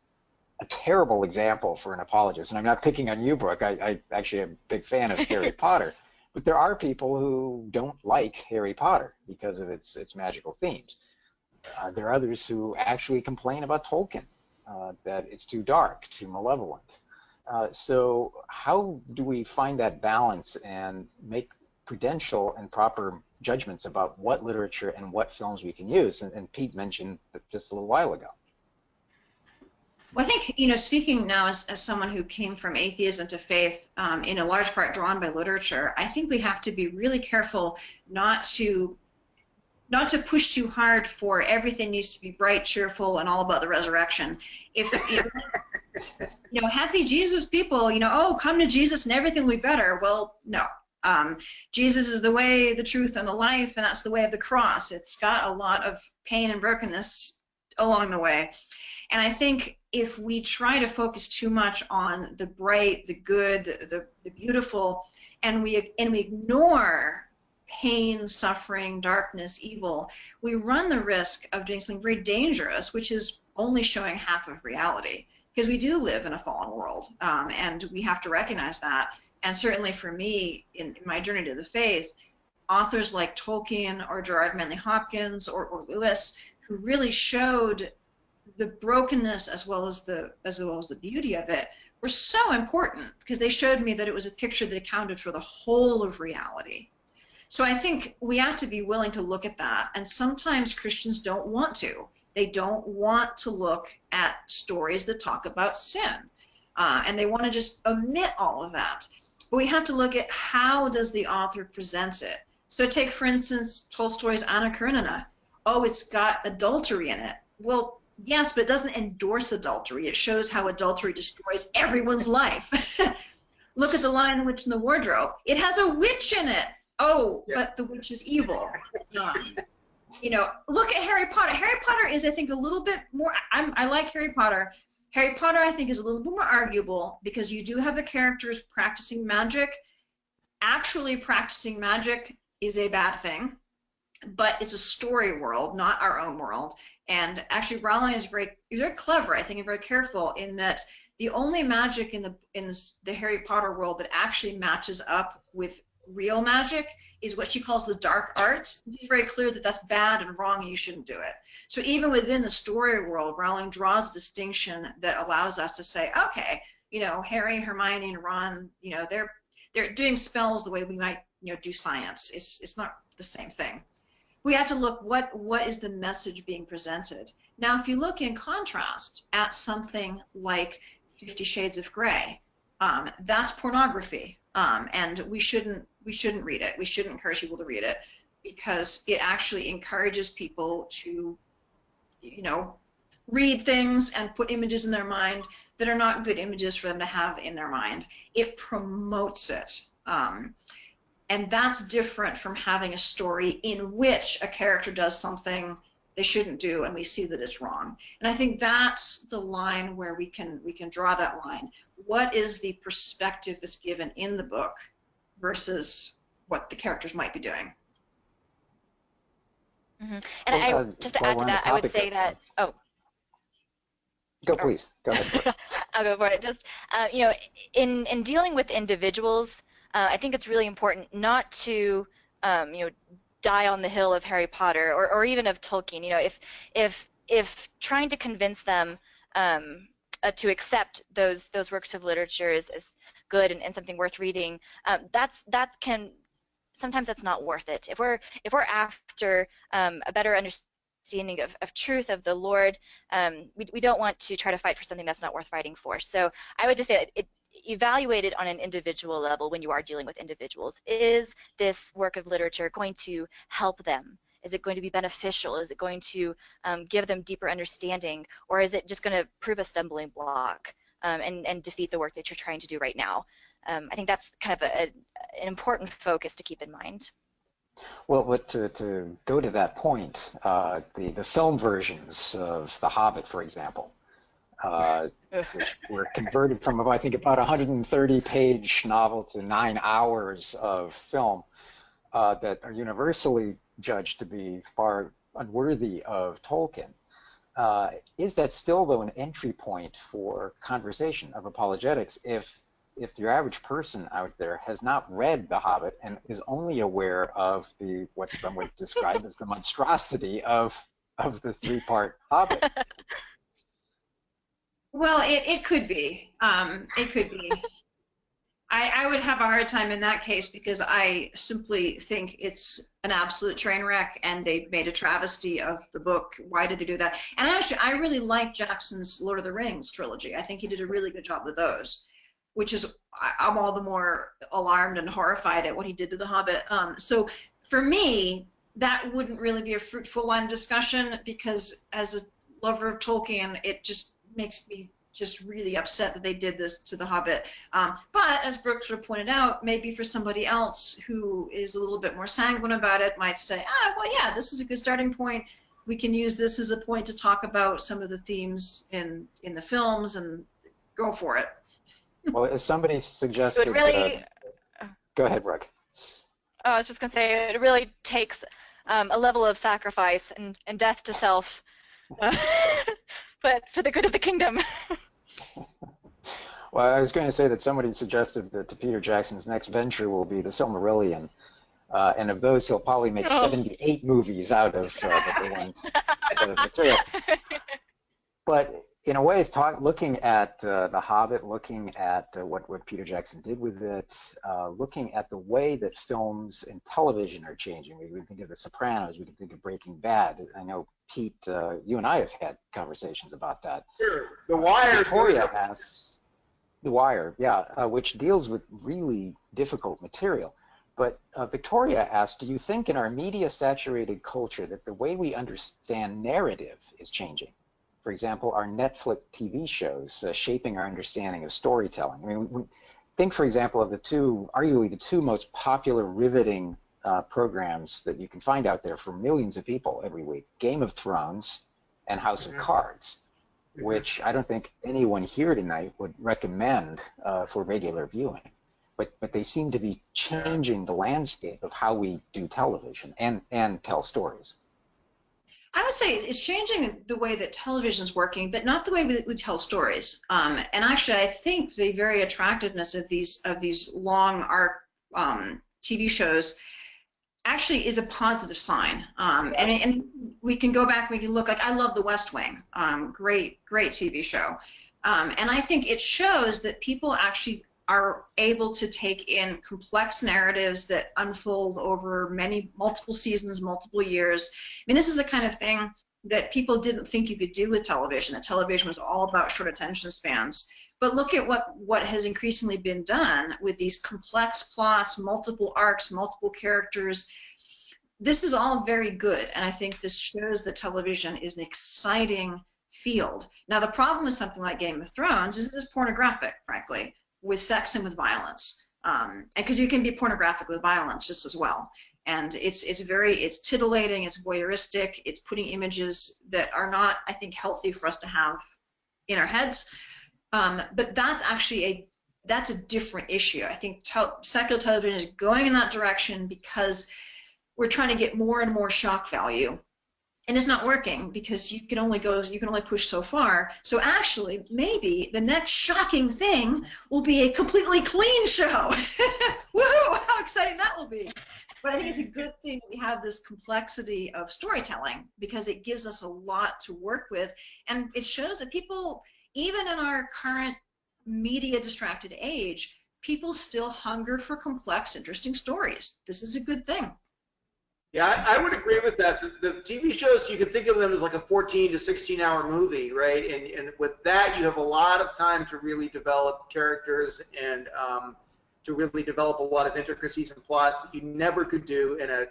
a terrible example for an apologist. And I'm not picking on you, Brooke. I actually am a big fan of Harry Potter. But there are people who don't like Harry Potter because of its magical themes. There are others who actually complain about Tolkien, that it's too dark, too malevolent. So how do we find that balance and make prudential and proper judgments about what literature and what films we can use? And Pete mentioned just a little while ago. Well, I think, you know, speaking now as someone who came from atheism to faith, in a large part drawn by literature, I think we have to be really careful not to push too hard for everything needs to be bright, cheerful, and all about the resurrection. If you know, happy Jesus people, you know, oh, come to Jesus and everything will be better. Well, no. Jesus is the way, the truth, and the life, and that's the way of the cross. It's got a lot of pain and brokenness along the way. And I think if we try to focus too much on the bright, the good, the beautiful, and we ignore pain, suffering, darkness, evil, we run the risk of doing something very dangerous, which is only showing half of reality. Because we do live in a fallen world, and we have to recognize that. And certainly for me, in my journey to the faith, authors like Tolkien or Gerard Manley Hopkins or Lewis, who really showed the brokenness as well as the beauty of it, were so important, because they showed me that it was a picture that accounted for the whole of reality. So I think we have to be willing to look at that, and sometimes Christians don't want to. They don't want to look at stories that talk about sin, and they want to just omit all of that. But we have to look at how does the author present it. So take, for instance, Tolstoy's Anna Karenina. Oh, it's got adultery in it. Well, yes, but it doesn't endorse adultery. It shows how adultery destroys everyone's life. Look at The Lion, the Witch, and the Wardrobe. It has a witch in it. Oh, yeah. But the witch is evil. You know, look at Harry Potter. Harry Potter is, I think, a little bit more, I like Harry Potter. Harry Potter, I think, is a little bit more arguable, because you do have the characters practicing magic. Actually practicing magic is a bad thing, but it's a story world, not our own world. And actually, Rowling is very clever, I think, and very careful in that the only magic in the Harry Potter world that actually matches up with real magic is what she calls the dark arts. She's very clear that that's bad and wrong and you shouldn't do it. So even within the story world, Rowling draws a distinction that allows us to say, okay, you know, Harry, Hermione, and Ron, you know, they're doing spells the way we might, you know, do science. It's not the same thing. We have to look what is the message being presented. Now, if you look in contrast at something like 50 Shades of Grey, that's pornography, and we shouldn't read it. We shouldn't encourage people to read it, because it actually encourages people to, you know, read things and put images in their mind that are not good images for them to have in their mind. It promotes it. And that's different from having a story in which a character does something they shouldn't do and we see that it's wrong. And I think that's the line where we can draw that line. What is the perspective that's given in the book versus what the characters might be doing? Mm-hmm. And Well, just to while add we're to on the that, I would topic say of- that, oh, Go, please. Go ahead. I'll go for it. Just you know, in dealing with individuals, I think it's really important not to you know, die on the hill of Harry Potter or even of Tolkien. You know, if trying to convince them to accept those works of literature as good and something worth reading, that can sometimes that's not worth it. If we're after a better understanding of truth of the Lord, we don't want to try to fight for something that's not worth fighting for. So I would just say evaluate it on an individual level when you are dealing with individuals. Is this work of literature going to help them? Is it going to be beneficial? Is it going to give them deeper understanding? Or is it just going to prove a stumbling block and defeat the work that you're trying to do right now? I think that's kind of an important focus to keep in mind. Well, but to go to that point, the film versions of The Hobbit, for example, which were converted from, I think, about 130-page novel to 9 hours of film, that are universally judged to be far unworthy of Tolkien. Is that still, though, an entry point for conversation of apologetics if your average person out there has not read The Hobbit and is only aware of what some would describe as the monstrosity of the 3-part Hobbit? Well, it could be. It could be. I would have a hard time in that case because I simply think it's an absolute train wreck and they made a travesty of the book. Why did they do that? And actually, I really like Jackson's Lord of the Rings trilogy. I think he did a really good job with those, which is, I'm all the more alarmed and horrified at what he did to The Hobbit. So for me, that wouldn't really be a fruitful line of discussion because as a lover of Tolkien, it just makes me just really upset that they did this to The Hobbit. But as Brooke sort of pointed out, maybe for somebody else who is a little bit more sanguine about it might say, well, yeah, this is a good starting point. We can use this as a point to talk about some of the themes in the films and go for it. Well, as somebody suggested, really, go ahead, Brooke. I was just going to say, it really takes a level of sacrifice and death to self, but for the good of the kingdom. Well, I was going to say that somebody suggested that Peter Jackson's next venture will be the Silmarillion, and of those, he'll probably make 78 movies out of the one material. But in a way, it's looking at The Hobbit, looking at what Peter Jackson did with it, looking at the way that films and television are changing. We can think of The Sopranos, we can think of Breaking Bad. I know, Pete, you and I have had conversations about that. Sure. The Wire. Victoria asks, The Wire, yeah, which deals with really difficult material. But Victoria asks, do you think in our media-saturated culture that the way we understand narrative is changing? For example, are Netflix TV shows shaping our understanding of storytelling? I mean, think, for example, of arguably the two most popular, riveting programs that you can find out there for millions of people every week: Game of Thrones and House of Cards, which I don't think anyone here tonight would recommend for regular viewing. But they seem to be changing the landscape of how we do television and tell stories. I would say it's changing the way that television is working, but not the way we tell stories. And actually, I think the very attractiveness of these long arc TV shows actually is a positive sign. And we can go back and we can look. Like, I love The West Wing, great TV show. And I think it shows that people actually are able to take in complex narratives that unfold over multiple seasons, multiple years. I mean, this is the kind of thing that people didn't think you could do with television. That television was all about short attention spans. But look at what has increasingly been done with these complex plots, multiple arcs, multiple characters. This is all very good, and I think this shows that television is an exciting field. Now, the problem with something like Game of Thrones is it is pornographic, frankly, with sex and with violence. and because you can be pornographic with violence just as well. And it's titillating, it's voyeuristic, it's putting images that are not, I think, healthy for us to have in our heads. But that's actually that's a different issue. I think secular television is going in that direction because we're trying to get more and more shock value. And it's not working because you can only push so far. So actually, maybe the next shocking thing will be a completely clean show. Woohoo! How exciting that will be. But I think it's a good thing that we have this complexity of storytelling because it gives us a lot to work with. And it shows that people, even in our current media distracted age, people still hunger for complex, interesting stories. This is a good thing. Yeah, I would agree with that. The TV shows, you can think of them as like a 14 to 16-hour movie, right? And with that, you have a lot of time to really develop characters and to really develop a lot of intricacies and plots that you never could do in a,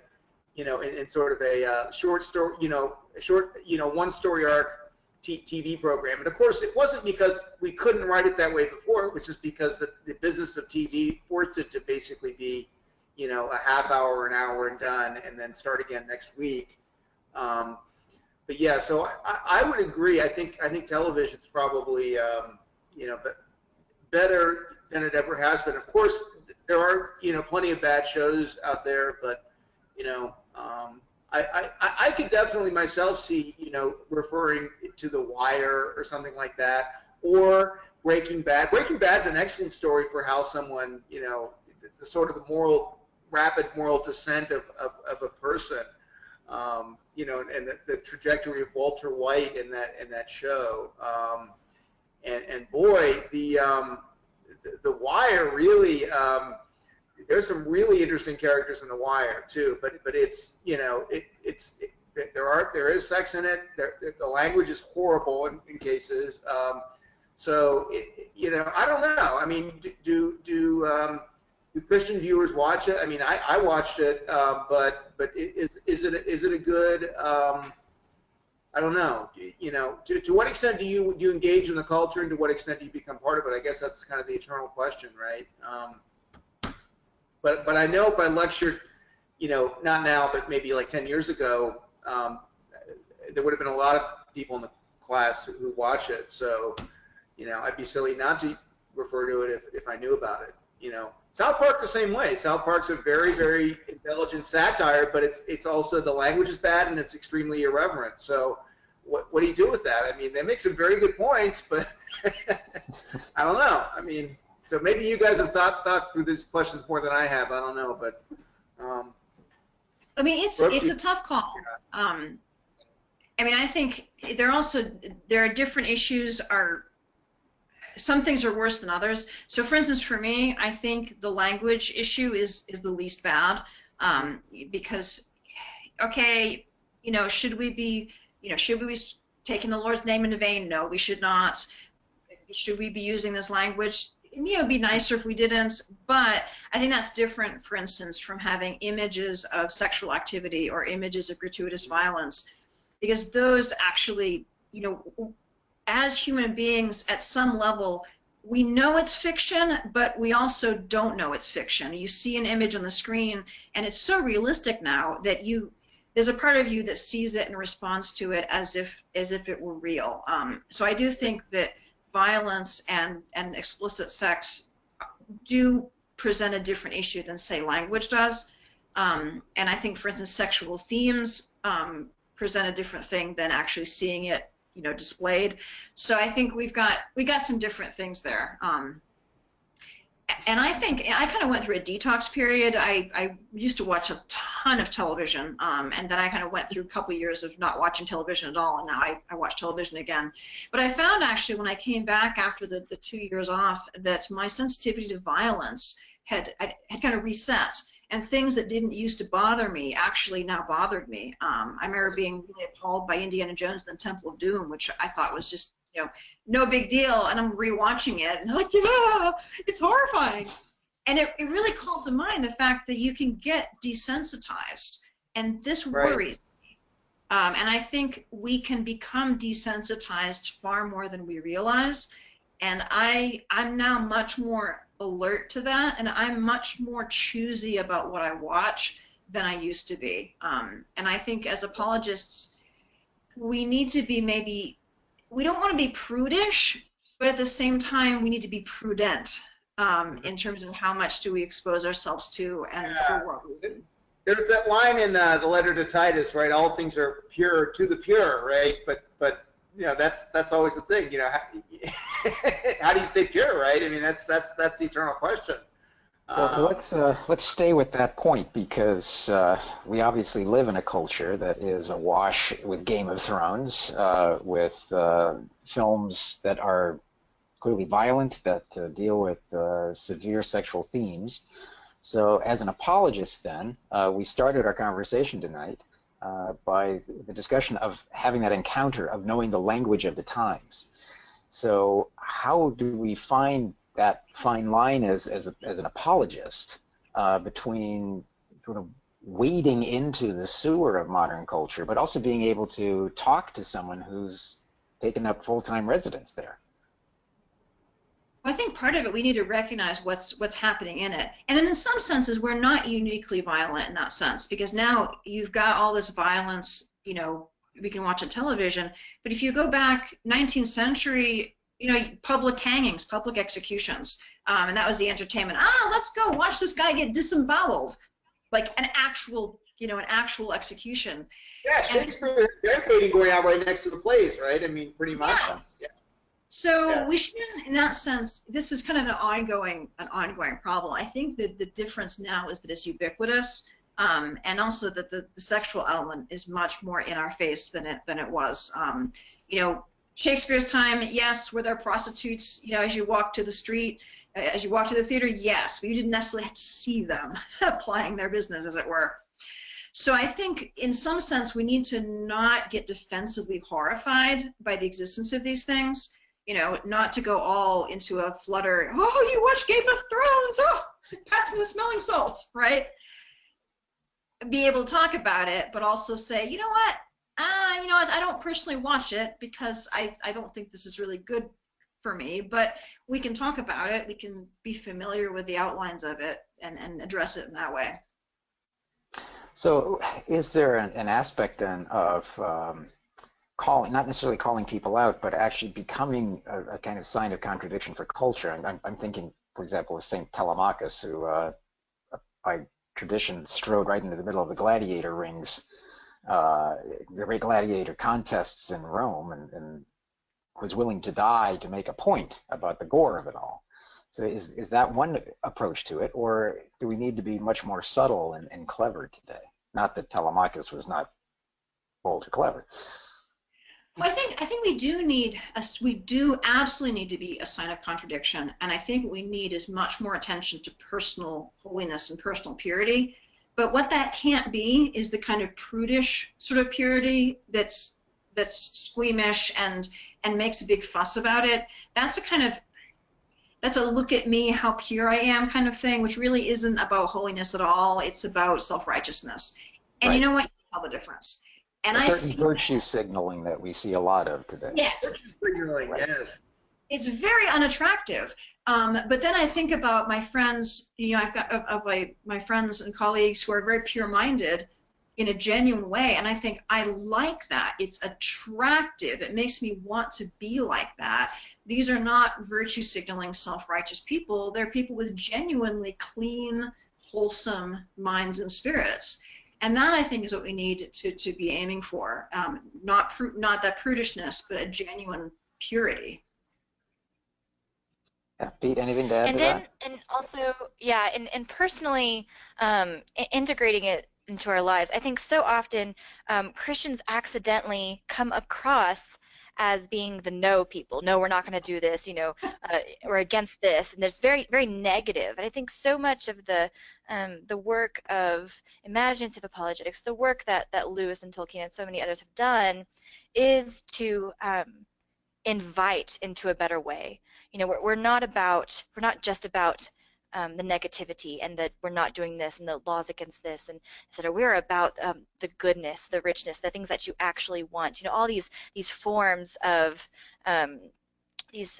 in sort of a short story, one story arc TV program. And of course, it wasn't because we couldn't write it that way before. It was just because the business of TV forced it to basically be, a half hour or an hour and done, and then start again next week. But yeah, so I would agree. I think television is probably better than it ever has been. Of course, there are plenty of bad shows out there, but I could definitely myself see referring to The Wire or something like that, or Breaking Bad. Breaking Bad's an excellent story for how someone the sort of the rapid moral descent of a person, and the trajectory of Walter White in that show, and boy, the Wire really, there's some really interesting characters in The Wire too, but it's there is sex in it. The language is horrible in cases, so I don't know. I mean, do Christian viewers watch it? I mean, I watched it, but is it a good? I don't know. To what extent do you engage in the culture, and to what extent do you become part of it? I guess that's kind of the eternal question, right? But I know if I lectured, not now, but maybe like 10 years ago, there would have been a lot of people in the class who watch it. So, I'd be silly not to refer to it if I knew about it. South Park the same way. South Park's a very, very intelligent satire, but it's also, the language is bad and it's extremely irreverent. So what do you do with that? I mean, they make some very good points, but I don't know. I mean, so maybe you guys have thought through these questions more than I have. I don't know, but I mean, it's a tough call. I mean, I think there are different issues. Some things are worse than others. So for instance, for me, I think the language issue is the least bad, because, okay, should we be taking the Lord's name in vain? No, we should not. Should we be using this language? It'd be nicer if we didn't, but I think that's different, for instance, from having images of sexual activity or images of gratuitous violence, because those actually, as human beings, at some level, we know it's fiction, but we also don't know it's fiction. You see an image on the screen, and it's so realistic now that there's a part of you that sees it and responds to it as if it were real. So I do think that violence and explicit sex do present a different issue than, say, language does. And I think, for instance, sexual themes present a different thing than actually seeing it displayed. So I think we got some different things there. And I think I kind of went through a detox period. I used to watch a ton of television, and then I kind of went through a couple of years of not watching television at all, and now I watch television again. But I found actually when I came back after the 2 years off that my sensitivity to violence had kind of reset. And things that didn't used to bother me actually now bothered me. I remember being really appalled by Indiana Jones and the Temple of Doom, which I thought was just, no big deal. And I'm rewatching it, and I'm like, yeah, it's horrifying. And it really called to mind the fact that you can get desensitized, and this worries me. And I think we can become desensitized far more than we realize. And I'm now much more alert to that, and I'm much more choosy about what I watch than I used to be. And I think as apologists, we need to be we don't want to be prudish, but at the same time, we need to be prudent in terms of how much do we expose ourselves to and for what reason. There's that line in the letter to Titus, right? All things are pure to the pure, right? But you know, that's always the thing. You know, how do you stay pure, right? I mean, that's the eternal question. Well, let's stay with that point, because we obviously live in a culture that is awash with Game of Thrones, with films that are clearly violent, that deal with severe sexual themes. So as an apologist then, we started our conversation tonight by the discussion of having that encounter, of knowing the language of the times. So how do we find that fine line as an apologist between sort of wading into the sewer of modern culture, but also being able to talk to someone who's taken up full-time residence there? I think part of it, we need to recognize what's happening in it. And in some senses, we're not uniquely violent in that sense, because now you've got all this violence, you know, we can watch on television. But if you go back 19th century, you know, public hangings, public executions, and that was the entertainment. Let's go watch this guy get disemboweled, like an actual, you know, an actual execution. Yeah, Shakespeare decorating going on right next to the plays, right? I mean, pretty much. Yeah. So we shouldn't, in that sense, this is kind of an ongoing problem. I think that the difference now is that it's ubiquitous, and also that the sexual element is much more in our face than it was. You know, Shakespeare's time, yes, were there prostitutes, you know, as you walk to the street, as you walk to the theater, yes, but you didn't necessarily have to see them applying their business, as it were. So I think in some sense we need to not get defensively horrified by the existence of these things. You know, not to go all into a flutter, oh, you watch Game of Thrones, oh, pass me the smelling salts, right? Be able to talk about it, but also say, you know what, I don't personally watch it because I don't think this is really good for me, but we can talk about it, we can be familiar with the outlines of it and address it in that way. So is there an aspect then of not necessarily calling people out, but actually becoming a kind of sign of contradiction for culture? And I'm thinking, for example, of Saint Telemachus, who by tradition strode right into the middle of the gladiator rings, the great gladiator contests in Rome, and was willing to die to make a point about the gore of it all. So is that one approach to it, or do we need to be much more subtle and clever today? Not that Telemachus was not bold or clever. Well, I think we do absolutely need to be a sign of contradiction, and I think what we need is much more attention to personal holiness and personal purity. But what that can't be is the kind of prudish sort of purity that's squeamish and makes a big fuss about it. That's a look at me, how pure I am kind of thing, which really isn't about holiness at all. It's about self-righteousness. And You know what? You tell the difference. And a certain virtue signaling that we see a lot of today. Yeah. Virtue signaling, yes. It's very unattractive. But then I think about my friends, you know, I've got my friends and colleagues who are very pure-minded in a genuine way, and I think I like that. It's attractive. It makes me want to be like that. These are not virtue signaling self-righteous people. They're people with genuinely clean, wholesome minds and spirits. And that, I think, is what we need to be aiming for. Not that prudishness, but a genuine purity. Yeah, Pete, anything to add to that? And also, yeah, and personally, integrating it into our lives. I think so often Christians accidentally come across as being the no people. No, we're not going to do this, you know, we're against this. And there's very, very negative. And I think so much of the work of imaginative apologetics, the work that Lewis and Tolkien and so many others have done, is to invite into a better way. You know, we're not just about the negativity and that we're not doing this and the laws against this, and etc. We're about the goodness, the richness, the things that you actually want. You know, all these forms of these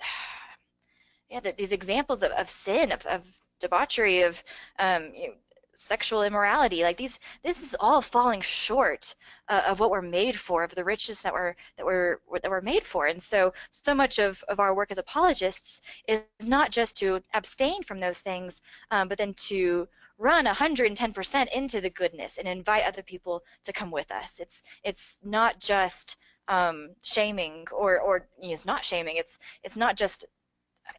yeah, these examples of sin, of debauchery, of sexual immorality, like this is all falling short of what we're made for, of the riches that we're made for. And so much of our work as apologists is not just to abstain from those things, but then to run 110% into the goodness and invite other people to come with us. It's not just shaming, or it's not shaming. It's not just.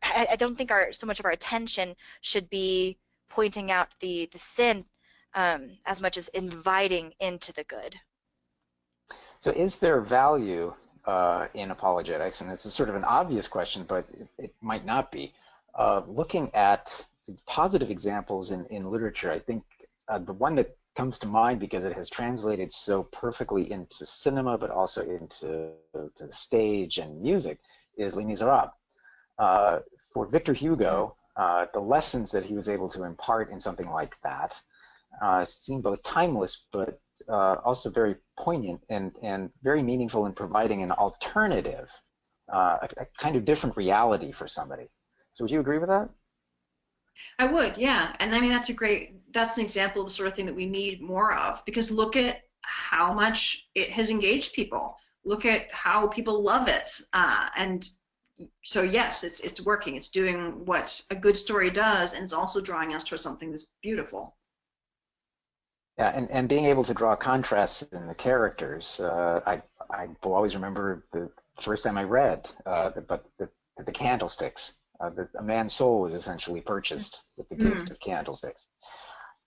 I don't think so much of our attention should be pointing out the sin as much as inviting into the good. So is there value in apologetics, and this is sort of an obvious question, but it might not be, looking at positive examples in literature? I think the one that comes to mind, because it has translated so perfectly into cinema, but also into the stage and music, is Les Miserables. For Victor Hugo, the lessons that he was able to impart in something like that seem both timeless, but also very poignant and very meaningful in providing an alternative, a kind of different reality for somebody. So would you agree with that? I would, yeah. And I mean, that's an example of the sort of thing that we need more of, because look at how much it has engaged people. Look at how people love it. And so yes, it's working. It's doing what a good story does, and it's also drawing us towards something that's beautiful. Yeah, and being able to draw contrasts in the characters. I will always remember the first time I read the candlesticks. That a man's soul was essentially purchased with the gift of candlesticks.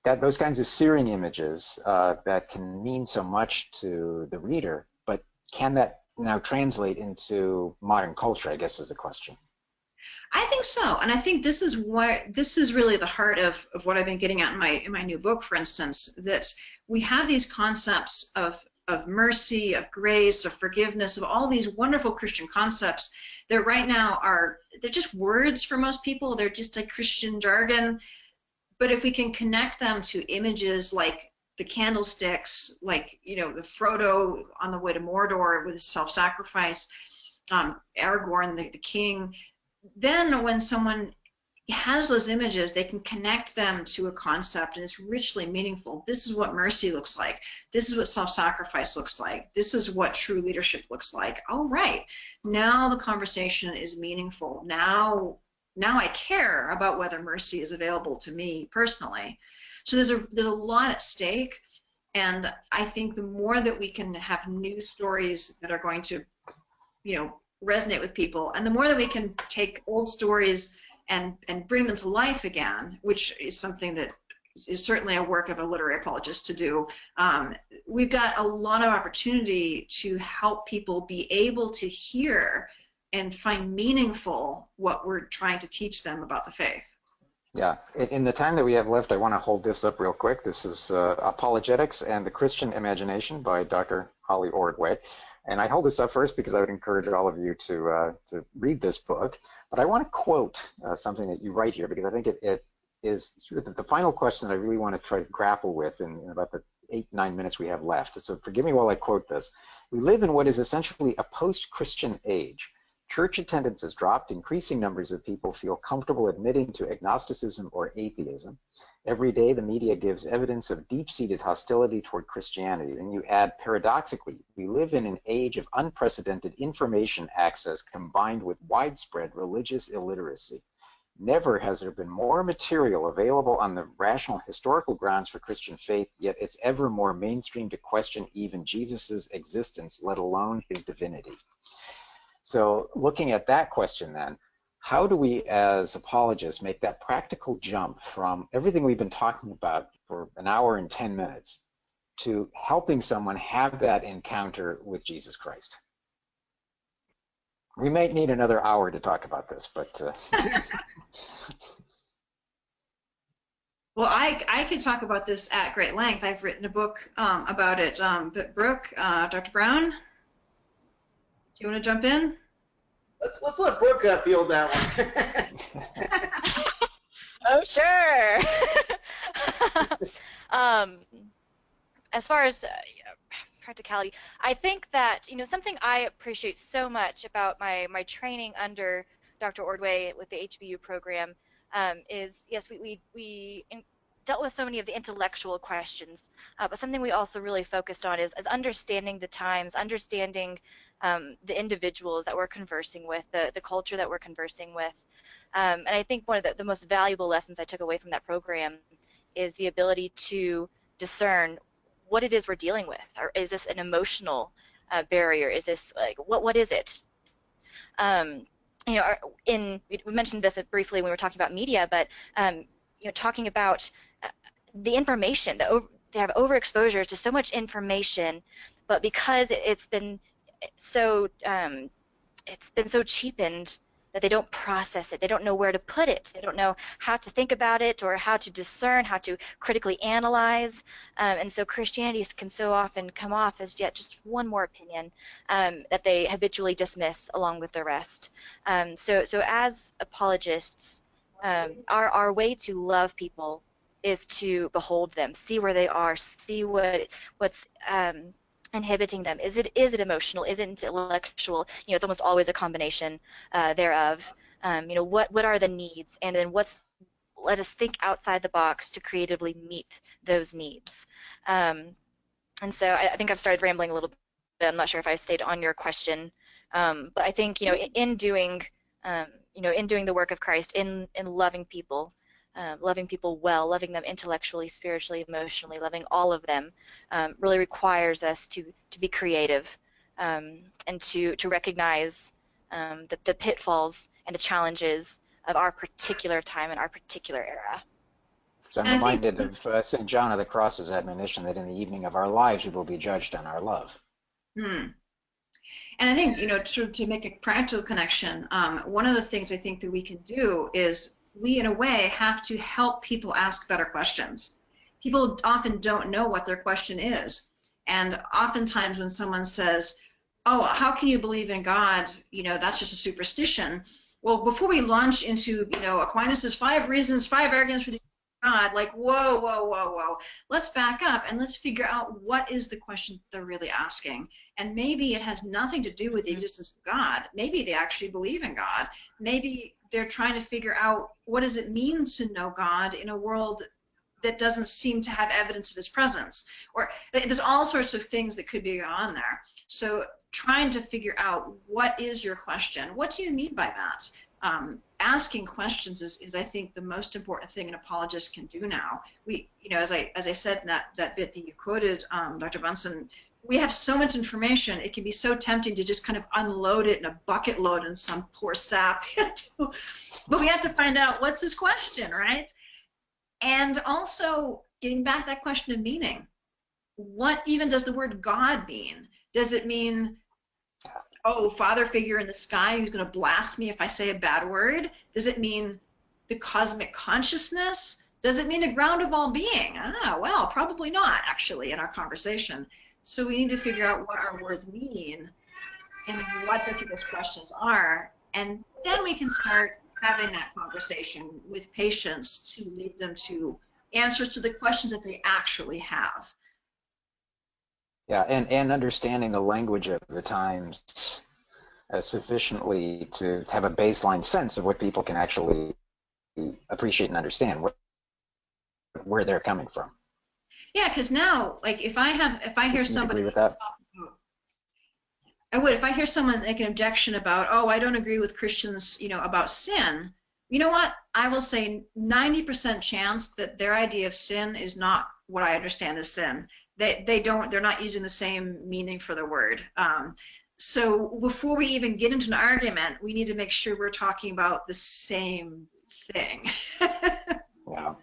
Those kinds of searing images that can mean so much to the reader, but can that now translate into modern culture, I guess, is the question. I think so, and I think this is really the heart of what I've been getting at in my new book, for instance, that we have these concepts of mercy, of grace, of forgiveness, of all these wonderful Christian concepts that right now they're just words for most people. They're just like Christian jargon. But if we can connect them to images like the candlesticks, like, the Frodo on the way to Mordor with his self-sacrifice, Aragorn, the king, then when someone has those images, they can connect them to a concept, and it's richly meaningful. This is what mercy looks like. This is what self-sacrifice looks like. This is what true leadership looks like. All right, now the conversation is meaningful. Now I care about whether mercy is available to me personally. So there's a lot at stake, and I think the more that we can have new stories that are going to, resonate with people, and the more that we can take old stories and bring them to life again, which is something that is certainly a work of a literary apologist to do, we've got a lot of opportunity to help people be able to hear and find meaningful what we're trying to teach them about the faith. Yeah, in the time that we have left, I want to hold this up real quick. This is Apologetics and the Christian Imagination by Dr. Holly Ordway. And I hold this up first because I would encourage all of you to read this book. But I want to quote something that you write here, because I think it is sort of the final question that I really want to try to grapple with in about the 8-9 minutes we have left. So forgive me while I quote this. We live in what is essentially a post-Christian age. Church attendance has dropped. Increasing numbers of people feel comfortable admitting to agnosticism or atheism. Every day, the media gives evidence of deep-seated hostility toward Christianity. And you add, paradoxically, we live in an age of unprecedented information access combined with widespread religious illiteracy. Never has there been more material available on the rational historical grounds for Christian faith, yet it's ever more mainstream to question even Jesus's existence, let alone his divinity. So looking at that question then, how do we as apologists make that practical jump from everything we've been talking about for an hour and 10 minutes to helping someone have that encounter with Jesus Christ? We might need another hour to talk about this, but... Well, I could talk about this at great length. I've written a book about it. But Brooke, Dr. Brown, do you want to jump in? Let's let Brooke field that one. Oh, sure. As far as practicality, I think that something I appreciate so much about my training under Dr. Ordway with the HBU program, is yes, we dealt with so many of the intellectual questions, but something we also really focused on is understanding the times, understanding the individuals that we're conversing with, the culture that we're conversing with. And I think one of the most valuable lessons I took away from that program is the ability to discern what it is we're dealing with. Or is this an emotional barrier? Is this like what is it? You know, we mentioned this briefly when we were talking about media, but you know, talking about the information, they have overexposure to so much information, but because it's been so cheapened that they don't process it, they don't know where to put it, they don't know how to think about it or how to discern, how to critically analyze, and so Christianity can so often come off as yet just one more opinion that they habitually dismiss along with the rest. So as apologists, our way to love people is to behold them, see where they are, see what's inhibiting them. Is it emotional? Is it intellectual? You know, it's almost always a combination thereof. You know, what are the needs, and then let us think outside the box to creatively meet those needs. And so I think I've started rambling a little bit. I'm not sure if I stayed on your question, but I think, you know, in doing the work of Christ, in loving people well, loving them intellectually, spiritually, emotionally, loving all of them, really requires us to be creative, and to recognize the pitfalls and the challenges of our particular time and our particular era. So I'm reminded of St. John of the Cross's admonition that in the evening of our lives we will be judged on our love. And I think, you know, to make a practical connection, one of the things I think that we can do is we, in a way, have to help people ask better questions. People often don't know what their question is. And oftentimes when someone says, oh, how can you believe in God? You know, that's just a superstition. Well, before we launch into, you know, Aquinas' 5 reasons, 5 arguments for the God, like, whoa. Let's back up and let's figure out what is the question they're really asking. And maybe it has nothing to do with the existence of God. Maybe they actually believe in God. Maybe they're trying to figure out what does it mean to know God in a world that doesn't seem to have evidence of his presence. Or there's all sorts of things that could be going on there. So trying to figure out what is your question? What do you mean by that? Asking questions is I think the most important thing an apologist can do now. We, you know, as I said in that bit that you quoted, Dr. Bunsen, we have so much information, it can be so tempting to just kind of unload it in a bucket load in some poor sap. But we have to find out what's his question, right? And also getting back that question of meaning. What even does the word God mean? Does it mean, oh, father figure in the sky who's going to blast me if I say a bad word? Does it mean the cosmic consciousness? Does it mean the ground of all being? Ah, well, probably not, actually, in our conversation. So we need to figure out what our words mean and what the people's questions are, and then we can start having that conversation with patients to lead them to answers to the questions that they actually have. Yeah, and understanding the language of the times sufficiently to have a baseline sense of what people can actually appreciate and understand, where they're coming from. Yeah, because now, like, if I hear somebody, agree with that? I would. If I hear someone make an objection about, oh, I don't agree with Christians, you know, about sin, you know what? I will say 90% chance that their idea of sin is not what I understand as sin. They're not using the same meaning for the word. So before we even get into an argument, we need to make sure we're talking about the same thing. Yeah.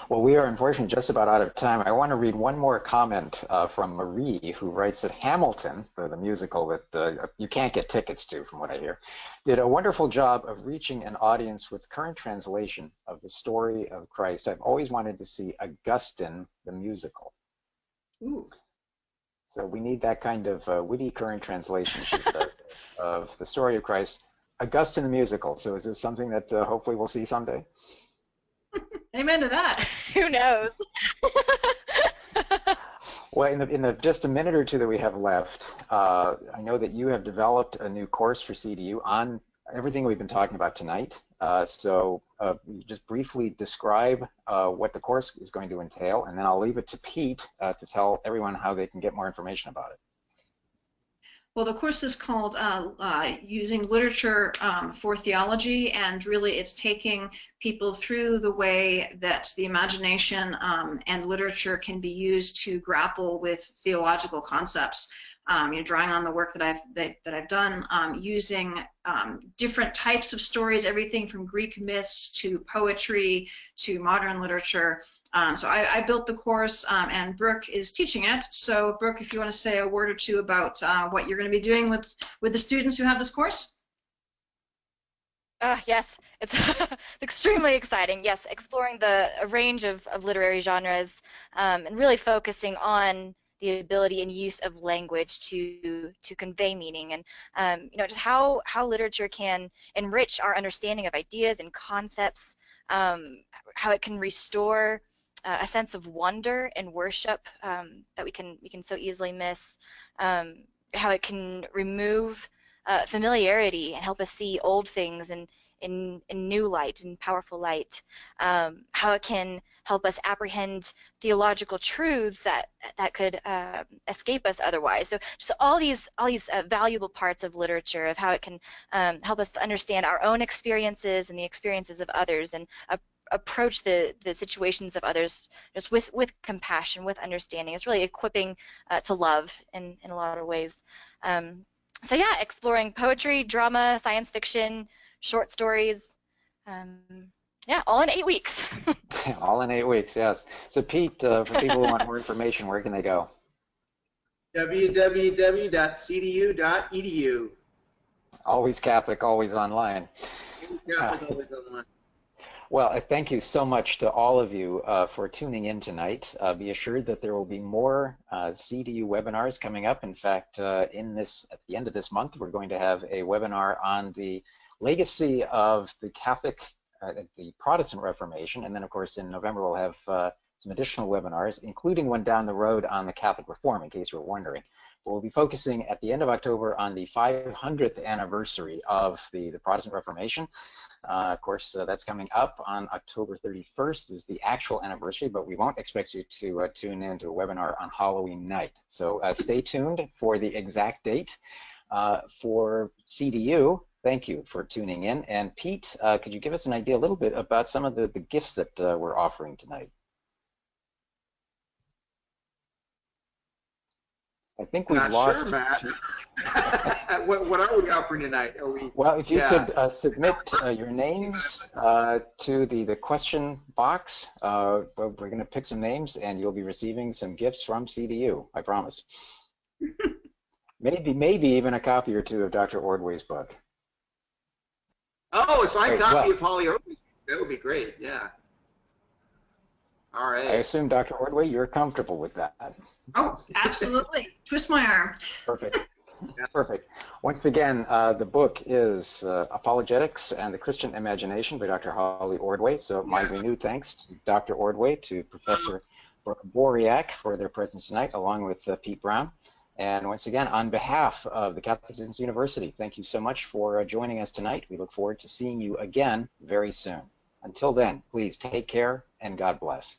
Well, we are unfortunately just about out of time. I want to read one more comment from Marie, who writes that Hamilton, the musical that you can't get tickets to, from what I hear, did a wonderful job of reaching an audience with current translation of the story of Christ. I've always wanted to see Augustine, the musical. Ooh. So we need that kind of witty current translation, she says, of the story of Christ. Augustine, the musical. So is this something that hopefully we'll see someday? Amen to that. Who knows? Well, in the just a minute or two that we have left, I know that you have developed a new course for CDU on everything we've been talking about tonight. So just briefly describe what the course is going to entail, and then I'll leave it to Pete to tell everyone how they can get more information about it. Well, the course is called Using Literature for Theology, and really it's taking people through the way that the imagination and literature can be used to grapple with theological concepts. Drawing on the work that I've done, using different types of stories, everything from Greek myths to poetry to modern literature. So I built the course, and Brooke is teaching it. So Brooke, if you want to say a word or two about what you're going to be doing with the students who have this course. Yes, it's extremely exciting. Yes, exploring a range of literary genres, and really focusing on the ability and use of language to convey meaning, and just how literature can enrich our understanding of ideas and concepts, how it can restore a sense of wonder and worship that we can so easily miss, how it can remove familiarity and help us see old things in new light and powerful light, how it can help us apprehend theological truths that could escape us otherwise. So just all these valuable parts of literature, of how it can help us to understand our own experiences and the experiences of others, and approach the situations of others just with compassion, with understanding. It's really equipping to love in a lot of ways. So yeah, exploring poetry, drama, science fiction, short stories. Yeah, all in 8 weeks. All in 8 weeks, yes. So Pete, for people who want more information, where can they go? www.cdu.edu. Always Catholic, always online. Catholic, always online. Well, thank you so much to all of you for tuning in tonight. Be assured that there will be more CDU webinars coming up. In fact, at the end of this month, we're going to have a webinar on the legacy of the the Protestant Reformation, and then of course in November we'll have some additional webinars, including one down the road on the Catholic Reform, in case you're wondering. We'll be focusing at the end of October on the 500th anniversary of the Protestant Reformation. Of course, that's coming up on October 31st is the actual anniversary, but we won't expect you to tune in to a webinar on Halloween night. So stay tuned for the exact date. For CDU, thank you for tuning in. And Pete, could you give us an idea a little bit about some of the gifts that we're offering tonight? I think we've lost. Sure, Matt. What are we offering tonight? Well, if you could submit your names to the question box, we're going to pick some names, and you'll be receiving some gifts from CDU. I promise. Maybe even a copy or two of Dr. Ordway's book. Oh, a signed copy of Holly Ordway's book. That would be great. Yeah. All right. I assume, Dr. Ordway, you're comfortable with that. Oh, absolutely. Twist my arm. Perfect. Perfect. Once again, the book is Apologetics and the Christian Imagination by Dr. Holly Ordway. So my renewed thanks to Dr. Ordway, to Professor Boriak for their presence tonight, along with Pete Brown. And once again, on behalf of the Catholic Distance University, thank you so much for joining us tonight. We look forward to seeing you again very soon. Until then, please take care and God bless.